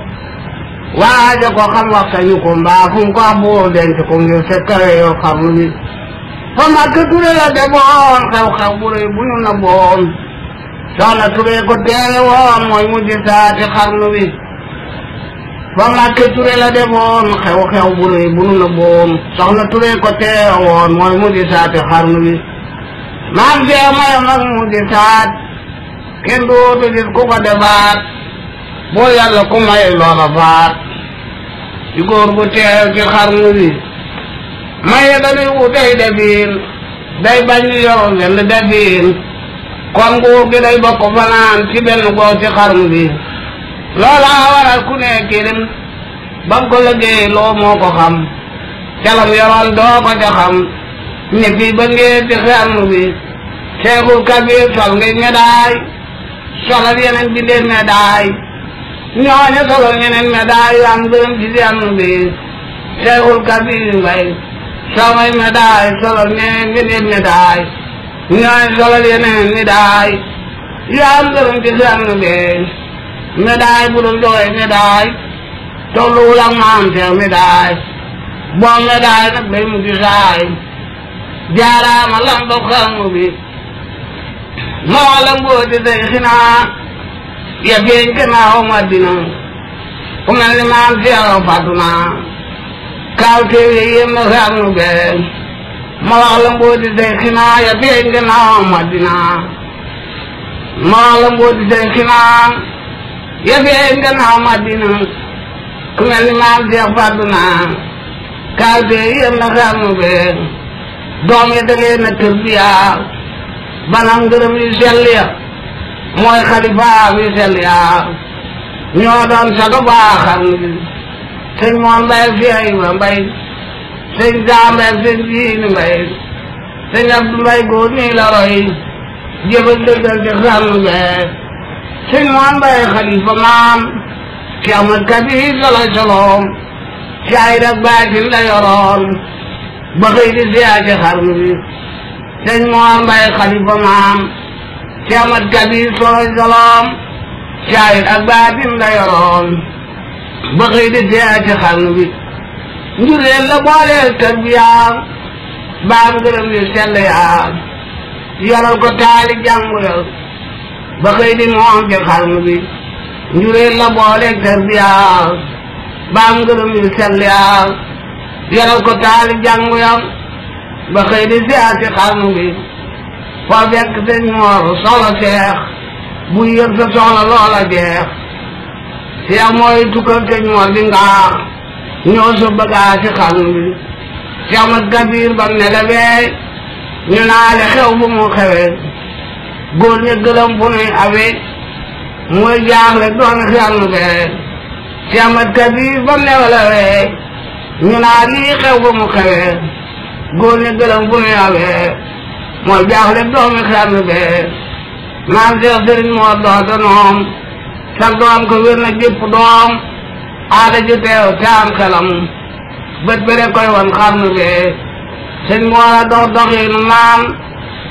waajo ko xam wax sañu ko mbaa fu mu ko wax buur denc ko ngir sekkare yor xarnu bi fa Makka Ture la demoon xew-xew bu rëy bu ñu na boon Soxna Ture ko teewe woon mooy mujj saati xarnu bi fa Makka Ture la demoon xew-xew bu rëy bu ñu na boon Soxna Ture ko teewe woon mooy mujj saati xarnu bi maam Cheikh Maye nag mujj saat kenn dootu gis ku ko defaat boo yàlla ku may loola faat ci góor gu teew ci xarnu bi maye dañuy wutey defiin day bañ ñu yor wenn defiin kon nguur gi day bokk fanaan ci benn gox ci xarnu bi loola waral ku ne kirim bam ko liggéey loo moo ko xam calam yoroon doo ko ca xam ne fii ba ngeen ci xarnu bi Seexul Kabir sol ngay médaay solal yeneen bi leen médaay ñooñu solo ñeneen médaille yu am gërëm ci xarnu bi Seexul Kabir Mbay solal médaille solal ñeneen yeneen médaille ñooñu solal yeneen médaille yu am gërëm ci xarnu bi médaille bu dul doy médaille tolluwul ak maam Seex médaille boo médaille nag day mujj saay jaaraama lam ba xarnu bi moo la mbooti day xinaa ya feeñ gannaaw Madina ku mel ni maam Cheikh Fatuna kaaw teewe yéem na xarnu be ma wax la mbooti say xinaa ya feeñ gannaaw Madina ma wax la mbooti say xinaa ya feeñ gannaaw Madina ku mel ni maam Cheikh Fatuna kaaw teewe yéem na xarnu be doom ya dalee na tërbiya banam ngërëm yu sell ya mooy xalifa yu sell yaa ñoo doon sago baa xarnu bi sëñ moom Mbay fi ay ba Mbay sëñ Saambe sëñ Jiini Mbay sëñ Abdu Mbay góor nii la roy jëbal dëggal ci xarnu be sëñ moom Mbay xalifa maam ci Ahmad Kabir solay soloom ci ay dak baatin la yoroon ba xëy di siyaa ci xarnu bi sëñ moom Mbay xalifa maam ci Ahmad Kabir solay soloom caayit ak baatin la yoroon ba xëy di siyaa ci xarnu bi njureel la booleel tarbiya baam gërëm yu sell yaa yoral ko taali jàngu ya ba xëy di moom ci xarnu bi njureel la booleel tarbiya baam gërëm yu sell yaa yoral ko taali jàngu ya ba xëy di siyaa ci xarnu bi foo fekk sëñ Moor soxla Seex bu yëg sa soxla loola jeex Seex mooy tukkal sëñ Moor di ngaax ñoo sa bëggaa ci xarnu bi Cheikh Ahmad Kabir bam ne la bee ñu naa le xew bu mu xewee góor ña gëlëm fu nuy awee mooy jaaxle doomi xarnu bee Cheikh Ahmad Kabir bam ne la bee ñu naa lii xew bu mu xewee góor ña gëlëm fu nuy awee mooy jaaxle doomi xarnu bee maam Cheikh Sëriñ moo doon noom sax doom ko wér na jëpp doom aada ju teew te am xelam bët bere koy wan xarnu bee sëñ moo la dox doxiinu maam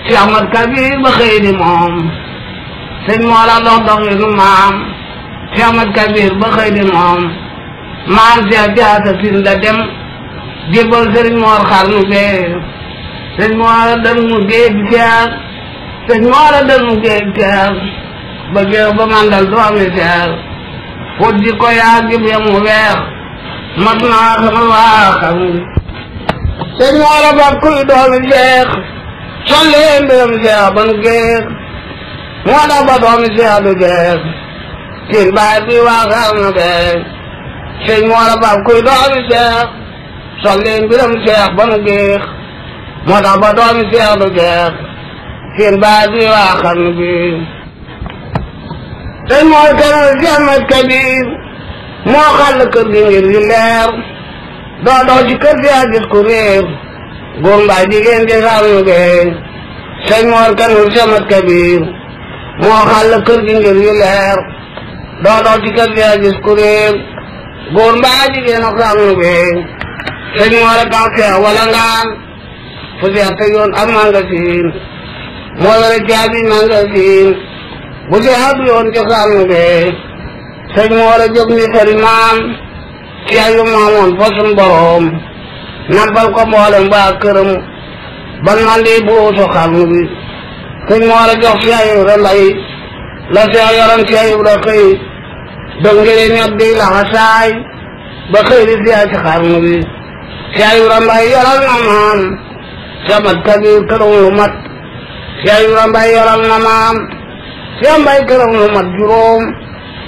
Cheikh Ahmad Kabir ba xëy di moom sëñ moo la dox doxiinu maam Cheikh Ahmad Kabir ba xëy di moom maam Cheikh jaata sin da dem jébbal sëriñ moor xarnu bee sëñ moo la dan mu géej Cheikh sëñ moo la dan mu géej Cheikh ba géew ba mandal doomi Cheikh fut ji ko yaa gib ya mu weex mat naa xamal waa xam sëñ moo la bab kuy doomi Cheikh sollee mbiram Cheikh ban géex moo tax ba doomi Cheikh du jeex tiin baay bi waa xarnu bee sëñ moo la bab kuy doomi Cheikh sollee mbiram Cheikh ban géex moo tax ba doomi Cheikh du jeex tiin baay bi waa xarnu bi sëñ moo kenal Cheikh Ahmad Kabir moo xàll kër gi ngir yu leer doo doo ci kër gi a gis ku réer góor mbaa jigéen di xarnu bee sëñ moo kenal Cheikh Ahmad Kabir moo xàll kër gi ngir yu leer doo doo ci kër gi a gis ku réer góor mbaa jigéen a xarnu bee sëñ moo la kaw Cheikh wala ngaan fu Cheikh te yoon ak magasin moo la caabi magasin bu Cheikh ab yoon ci xarnu bee sëñ moo la jóg ni sëri maam Cheikh yu maamoon fa sun boroom nampal ko mboolem ba këram ban man di buusu xarnu bi sëñ moo la jox Cheikh yu ra lay la Cheikh yoroon Cheikh yu ra xëy dog ngiri ñot di laxasaay ba xëy di Cheikh ci xarnu bi Cheikh yu ra mbay yoral na maam Cheikh Ahmad Kabir këram lu mat Cheikh yu ra mbay yoral na maam Cheikh mbay këram lu mat juróom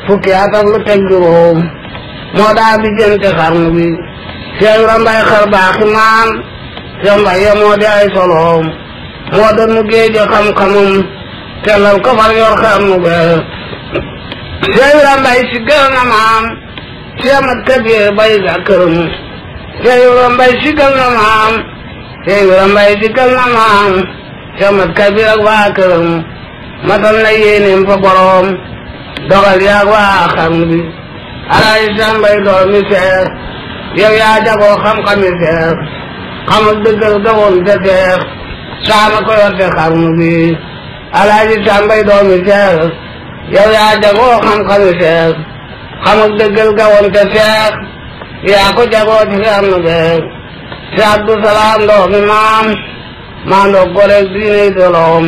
fukki at ak lu teg juróom moo daa bi jënte xarnu bi Cheikh Ibra Mbay xar baaxi maam Cheikh Mbay ya moo di ay soloom moo doon mu géeje xam-xamum sellal ko far yor xarnu be Cheikh Ibra Mbay si gël na maam Cheikh Ahmad Kabir bay ga këram Cheikh Ibra Mbay si gël na maam Cheikh Ibra Mbay si gël na maam Cheikh Ahmad Kabir ak waa këram matal na yéeneem fa boroom dogal yaag waa xarnu bi Alaaji Cheikh Mbay doomi Cheikh yow yaa jagoo xam-xami Cheikh xamul dëggal gawoon te Cheikh saama ko yor te xarnu bi Alaaji Cheikh Mbay doomi Cheikh yow yaa jagoo xam-xami Cheikh xamul dëggal gawoon te Cheikh yaa ko jagoo ci xarnu bi Cheikh Abdou Salaam doomi maam ndoo gorek diiney soloom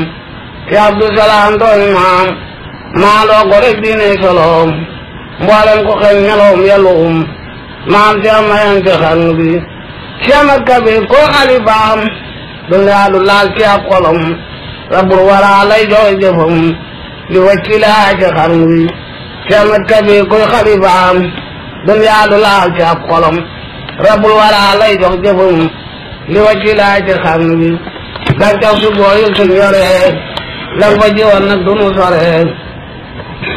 Cheikh Abdou Salaam doomi maam ndoo gorek diiney soloom mboolem ko xëy ñaloom yàlluum maam Cheikh mayante xarnu bi Cheikh Ahmad Kabir ko xalifaam dunyaa du laal ci ab xolam rabbul wara lay joxe jëfam li wacci laa ci xarnu bi Cheikh Ahmad Kabir ko xalifaam dunyaa du laal ci ab xolam rabbul wara lay jox jëfam li wacci laa ci xarnu bi gàncax su booyul su ñoree lan fa jiwoon nag du nu soree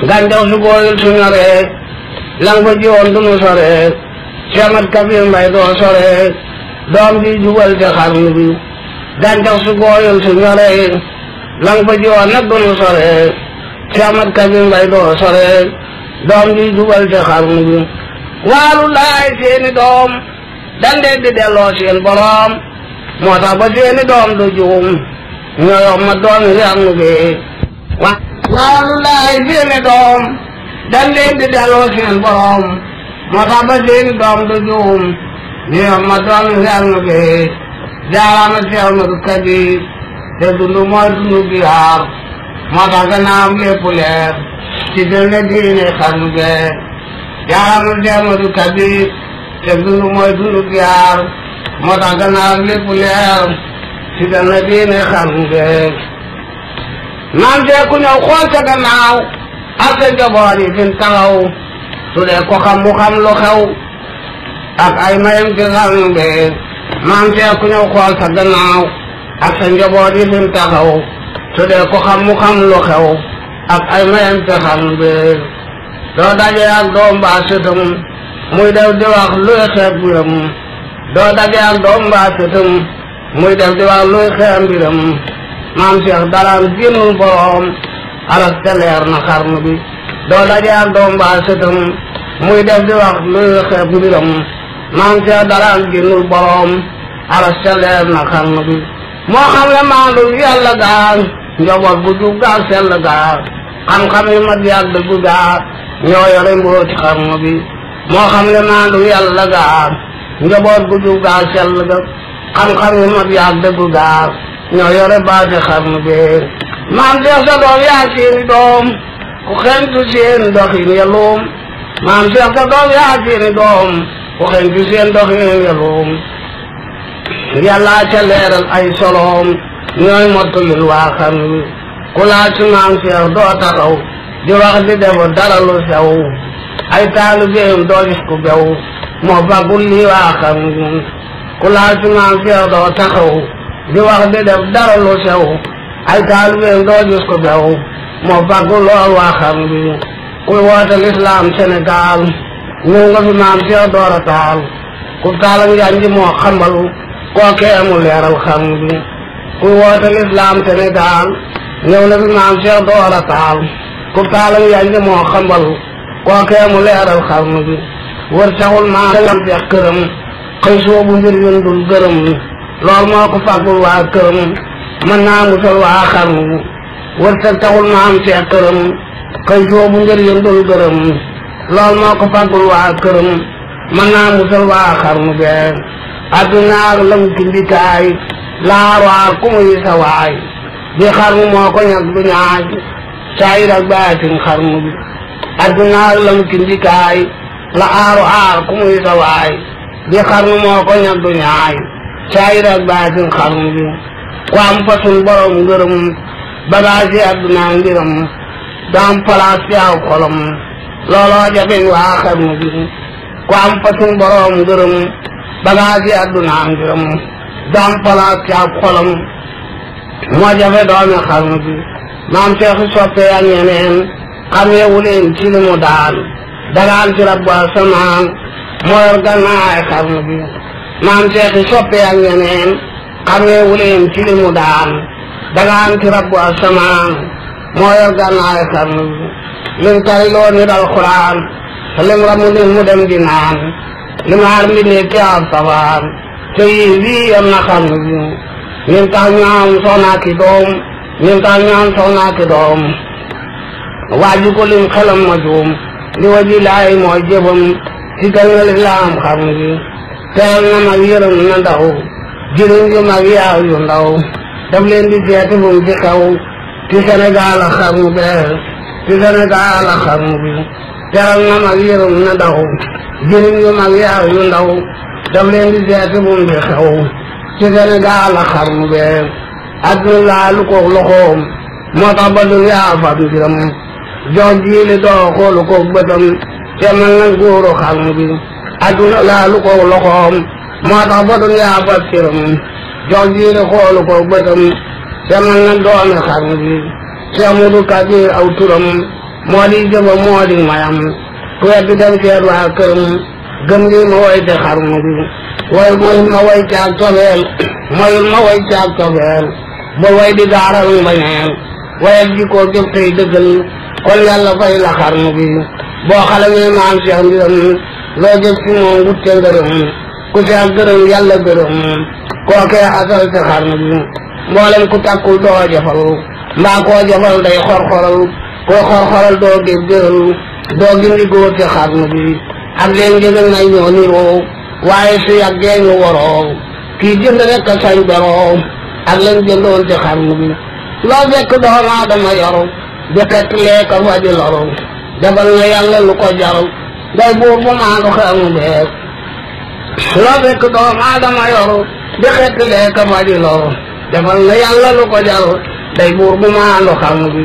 gàncax su booyul su ñoree lan fa jiwoon du nu soree Cheikh Ahmad Kabir Mbay doo soree doom ji jubal ci xarnu bi gàncax su booyul su ñoree lan fa jiwoon nag du nu soree Cheikh Ahmad Kabir Mbay doo soree doom ji jubal ci xarnu bi waalu laay seeni doom dande di delloo seen boroom moo tax ba seeni doom du juum ñoo yox ma doomi xarnu bi waalu laay seeni doom dande di delloo seen boroom moo tax ba seeni doom du juum ñoo yox ma doomi xarnu bi jaaraama Cheikh Ahmad Kabir te dundu mooy dundu giyaar moo tax gannaawam lépp leer ci dal na diine xarnu bi jaaraama Cheikh Ahmad Kabir te dundu mooy dundu giyaar moo tax gannaawam lépp leer ci dal na diine xarnu bi maam Cheikh ku ñëw xool sa gannaaw ak sa njaboot yi fi taxaw su dee ko xam mu xam lu xew ak ay mayam ci xarnu bi maam Cheikh ku ñëw xool sa gannaaw ak sa njaboot yi lim taxaw su dee ko xam mu xam lu xew ak ay mayante xam bi doo daje ak doom mbaa sëtam muy def di wax luy xeeb mbiram doo daje ak doom mbaa sëtam muy def di wax luy xeeb mbiram maam Cheikh dalaan génnul boroom alas te leer na xarnu bi doo daje ak doom mbaa sëtam muy def di wax luy xeeb mbiram maam Cheikh dalaan génnul boroom alas te leer na xarnu bi moo xam le maandu yàlla gaal njaboot bu jub gaal sell gaal xam-xam yi mat yàgg dëggu gaal ñoo yore mbooti xarnu bi moo xam le maandu yàlla gaal njaboot bu jub gaal sell ga xam-xam yi mat yàgg dëggu gaal ñoo yore baati xarnu bi maam Cheikh sa doom yaa seeni doom ku xentu seen doxin yalum maam Cheikh sa doom yaa seeni doom ku xentu seen doxin yalum yàlla ca leeral ay soloom ñooy mottulil waa xarnu bi ku laaj ci maam Cheikh doo taxaw di wax di def dara lu sew ay taalibeem doo gis ku bew moo fagul lii waa xarnu bi ku laaj ci maam Cheikh doo taxaw di wax di def dara lu sew ay taalibeem doo gis ku bew moo fagul lool waa xarnu bi kuy woote l'islam Sénégal ñëw nga fi maam Cheikh door a taal ku taalam njanji moo xambal kookee mu leeral xarnu bi kuy woote l'islam Sénégal ñëw na fi maam Cheikh door a taal ku taalam yanji moo xambal kookee mu leeral xarnu bi wër taxul maam Cheikh këram xëy soobu mbir yun dul gërëm lool moo ko fàggul waa këram mën naa musal waa xarnu bi wër taxul maam Cheikh këram xëy soobu mbir yun dul gërëm lool moo ko fàggul waa këram mën naa musal waa xarnu bi adduna ak lam ci ndikaay laarwaar ku muy sa waay di xarnu moo ko ñag du ñaaj saayir ak baatin xarnu bi adduna ak lam ci ndikaay laarwaar ku muy sa waay di xarnu moo ko ñag du ñaaj saayir ak baatin xarnu bi ku am fasul borom ngërëm bagaasi adduna ngiram daam palaas ci aw xolam looloo jafeñ waa xarnu bi ku am fasul borom ngërëm bagaasi adduna ngiram daam palaas ci ab xolam moo jafe doomi xarnu bi maam Cheikh soppe ak ñeneen xameewu leen ci li mu daan dagaan ci rabbu asamaan moo yor gannaay xarnu bi maam Cheikh soppe ak ñeneen xameewu leen ci li mu daan dagaan ci rabbu asamaan moo yor gannaay xarnu bi lim tari loo nit alxuraan lim ramu nit mu dem di naan lim aar mbindee ci ab safaan te yii wii yam na xarnu bi lim tax ñu am soxna ki doom lim tax ñu am soxna ki doom waaju ko lim xelam ma juum li waji laay mooy jëfam ci gal na lislaam xarnu bi teral na mag yërëm na ndaw jëriñ yu mag yaaw yu ndaw daf leen di seeti fu mu ci xew ci Sénégal a xarnu bi ci Sénégal a xarnu bi teral na mag yërëm na ndaw jëriñ yu mag yaaw yu ndaw daf leen di seeti fu mu ci xew ci Sénégal a xarnu bi adduna laa lu ko loxoom moo tax ba duniyaa fab mbiram jox jiili doo xoolu ko bëtam te man na góoru xarnu bi adduna laa lu ko loxoom moo tax ba duniyaa fab mbiram jox jiili xoolu ko bëtam te man na doomi xarnu bi Cheikh Modou Kabir aw turam moo di jëfa moo di mayam ku weddi dem seet waa këram gëm lii ma woy te xarnu bi way mooy ma way caag tobeel mooyul ma way caag tobeel ba way di gaaral mbañeel wayal ji koo jëf tey dëggal kon yàlla fay la xarnu bi boo xalamee maam Cheikh mbiram loo jëf si moom wutte ngërëm ku Cheikh gërëm yàlla gërëm kookee asal ci xarnu bi mboolem ku takkul doo jafal mbaa koo jafal day xorxoral koo xorxoral doo gërgëral doo gindi góor ci xarnu bi ak leen njëgal nay ñoo niroo waaye su yàggee ñu waroo kii jënd rek a sañ beroo ak leen jëndoon ci xarnu bi loo fekk doomu aadama yoru di xett leeka fa di loru defal na yàlla lu ko jaru day buur bu maandu xarnu beek loo fekk doomu aadama yoru di xett leeka fa di loru defal na yàlla lu ko jaru day buur bu maandu xarnu bi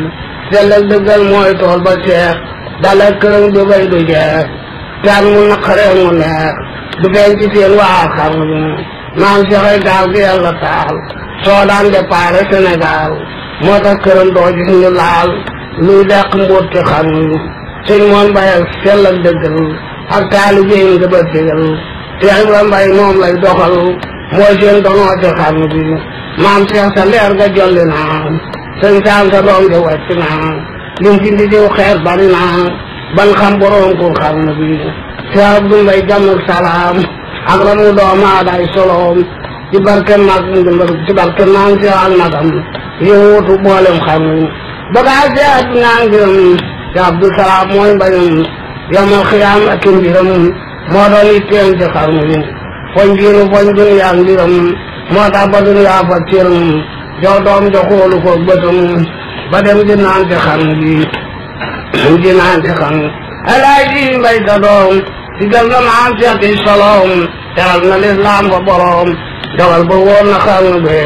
sellal dëggal mooy tool ba seex dalal këram du bay du jeex taan mu naqaree mu neex du feeñ ci seen waa xarnu bi maam Cheikh ay gaal gi yàlla taal soo daan départ Sénégal moo tax këram doo gis ñu laal luy dàq mbóot ci xam sëñ moon Mbaye ak sell ak dëggal ak taalibeem nga ba tegal Cheikh Ibra Mbaye moom lay doxal mooy seen donoo ci xam bi maam Cheikh sa leer nga jolli naa sëñ Saam sa doom di wàcc naa lim fi ndi diw xeer bari naa ban xam boroom ko xam bi Cheikh Abdou Mbaye jàmm ak salaam ak ramu doomaa day soloom ci barke mag ci barke maam Cheikh ak magam yowutu boolem xam bagaa Cheikh àdduna ngiram Cheikh Abdou Salaam mooy mbañam yomal xiyaam ak mbiram moo doon itteem ci xarnu bi foñ giinu foñ duniyaa mbiram moo tax ba duniyaa fa cëram jox doom joxoolu ko bëtam ba dem di naan ci xarnu bi di naan ci xarnu Alaaji Mbay sa doom si gal na maam Cheikh ti soloom teral na lislaam ba boroom dogal ba wóor na xarnu be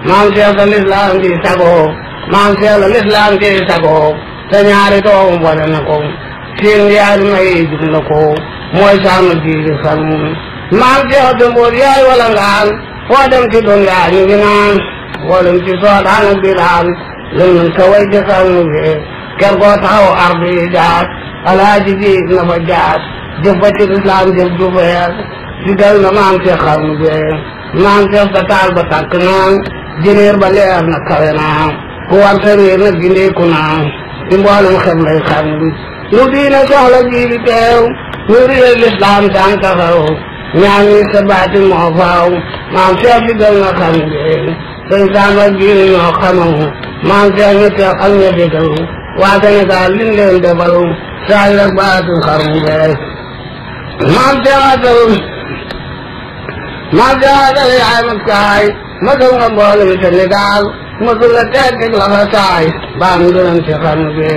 maam Cheikh sa lislaam di sagoo maam Cheikh la lislaam di sagoo te ñaari doom wane na ko seen yaari may jub na ko mooy sànn jiiri xarnu maam Cheikh de Mbour yaay wala ngaan foo dem ci dunyaa ñu ngi naan foo dem ci soodaan ak bilaan lëmën ka way ci xarnu be ker goo taxaw ardu yi jaas alaaji ji na fa jaas jëf ba ci lislaam jëf ju fees si dal na maam Cheikh xarnu be maam Cheikh sa taal ba tàkk naan jëneer ba leer na kawe naa ku war sa réer na gindeeku naa ci mboolem xem lay xarnu bi lu diine soxla ji bi teew ñu réer lislaam daan taxaw ñaan ñi sa baati moo faaw maam Cheikh si dal na xarnu be sëñ Saam ak jiini ñoo xamaw maam Cheikh ñu teew ak ña déggal waa Sénégal liñ leen defal saay rek baatin xarnu be maam Cheikh atal yaay mag saay masul nga mboolem Sénégal masul la tegg la fa saay baa mu gënam ci xarnu be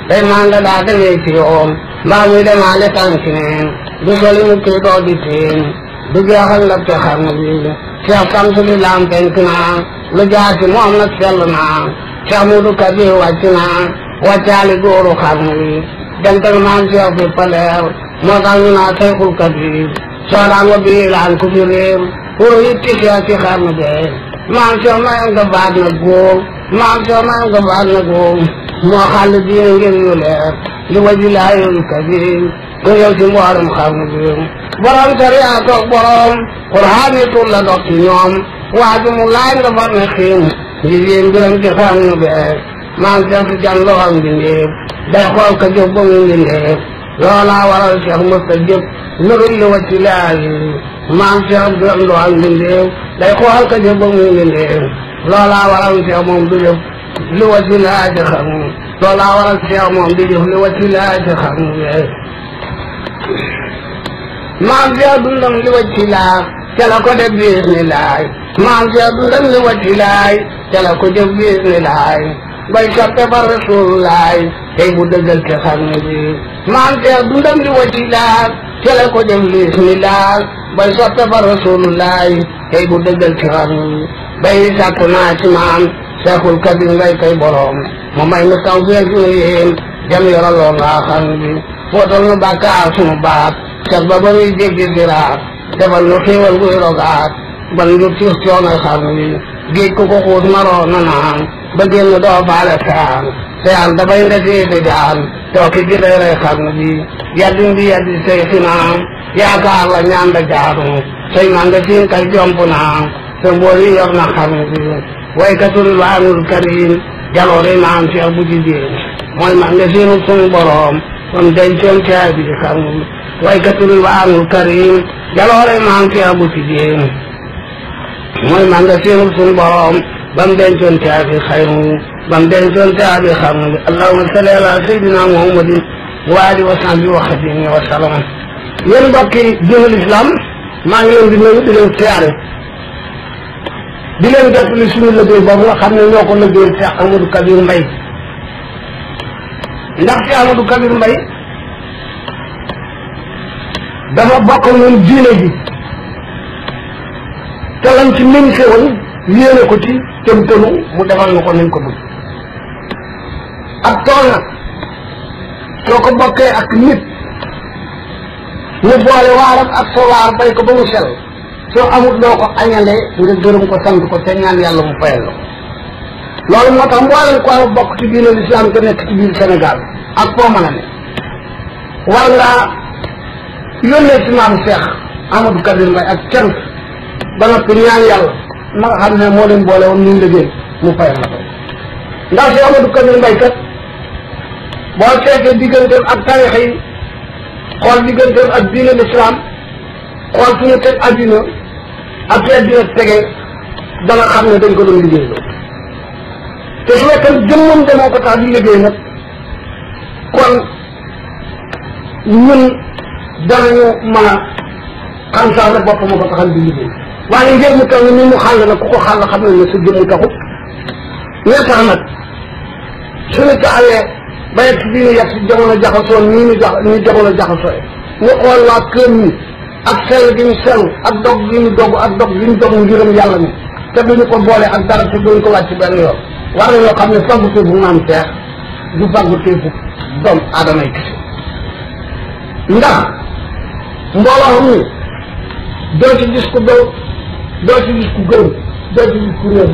day maa nga daa demee ci yoon mbaa muy demaale tànki neen du soli mu kii doo di teen du jeexal la ci xarnu bi Cheikh Samsu Lislaam penk naa lu jaasi moom nag sell naa Cheikh Mudu Kabir wàcc naa wàccaali góoru xarnu bi jantal maam Cheikh fi paleer moo tax ñu naa Seyxul Kabir soodaan wa bii laan ku fi réer pour yitti Cheikh ci xarnu be maam Cheikh mayam nga baat na góor maam Cheikh mayam nga baat na góor moo xàll diine ngir yu leer li waji laayul kabir nga yow ci mboolem xarnu bi borom sariya toog borom Qur'aan yi tur la dox ci ñoom waaju mu laaj nga far na xiin ngir yéen mbiram ci xarnu be maam Cheikh si jan loo am mbindeef day xool ka jëf ba mu mbindeef loolaa waral Cheikh mësta jëf nurul li wacci laayi maam Cheikh gërëm loo am mbindeef day xool ka jëf ba mu mbindeef loolaa waral Cheikh moom du jëf li wacci laa ci xarnu loolaa waral Cheikh moom di jëf li wacci laa ci xarnu be maam Cheikh dundam li wacci laa ca la ko def bismilaay maam Cheikh dundam li wacci laay ca la ko jëf bismilaay bay soppe ba rasulullaay tey bu dëggal ci xarnu bi maam Cheikh dundam li wacci laa ca la ko jëf bismilaay bay soppe ba rasulullaay tey bu dëggal ci xarnu bi bay sàkku naa ci maam Cheikhul Kabir ngay koy borom mu may nu taw feeg ñu yéen jam yoraloo ngaa xarnu bi footal nu bàkkaar sunu baat cat ba muy jéggi siraat defal nu xéewal guy rogaat ban ñu tiis coonoy xarnu bi géej ku ko xuus maroon na naan ba génn doo baale saan te yaan dafay nga seeti jaan tooki gi lay rey xarnu bi yaddin bi yaddi say xinaam yaakaar la ñaan da jaatu say man nga siin kay jomp naa te mbool yi yor na xarnu bi waykatul waanul karim jaloore maam Cheikh bu jigéen mooy man nga seenu sunu boroom kon dencoon caabi ci xarnu bi waykatul waanul karim jaloore maam Cheikh bu jigéen mooy man nga seenu sunu boroom bam dencoon caabi xayru bam dencoon caabi xarnu bi allahumma salli ala sayyidina muhammadin wa alihi wa sahbihi wa xadimihi wa sallam yéen mbokki diinul islam maa ngi leen di nuyu di leen siyaare di leen jottali suñu liggéey boobu nga xam ne ñoo ko liggéeyal Cheikh Amadou Kabir Mbaye ndax Cheikh Amadou Kabir Mbaye dafa bokk ñun diine ji te lañ ci meññee woon yéene ko ci tëmtënu mu defal na ko nañ ko bëgg ak tool nag soo ko bokkee ak nit ñu boole waaram ak sa waar bay ko ba mu sell soo amut loo ko añalee nga gërëm ko sant ko te ñaan yàlla mu fayal la loolu moo tax mboolem ko bokk ci diine l'islam te nekk ci biir Sénégal ak foo mën a ne war ngaa yónnee ci maam Cheikh Amadou Kabir Mbaye ak cant ba noppi ñaan yàlla ma nga xam ne moo leen boole woon ñu liggéey mu fayal la ko ndax si Amadou Kabir Mbaye kat boo seetee digganteem ak tarixa yi xool digganteem ak diine l'islam xool fu ñu teg addina ak fi addina tege da nga xam ne dañ ko doon liggéey loolu te su fekkee jëmmam demoo ko tax di liggéey nag kon ñun danañu mën a xam sax ne bopp ma ko taxal di liggéey waaye ngir mu tax ni mu xàll nag ku ko xàll xam nañ ne sa jëmm taxut ñee tax nag suñu taxawee ba yegg si bii ñu yegg si jamono jaxasoo nii ñu jamono jaxasoo ñu xool waa kër ñi ak sell gi ñu sell ak dog gi ñu dog ak dog gi ñu dog ngërëm yàlla mi te duñu ko boole ak dara te duñu ko wàcc benn yoon war na ñoo xam ne faggu teefu maam Seex du faggu teefu doom aadama yi kese ndax mbooloo xam ni doo ci gis ku dow doo ci gis ku gërëm doo ci gis ku réer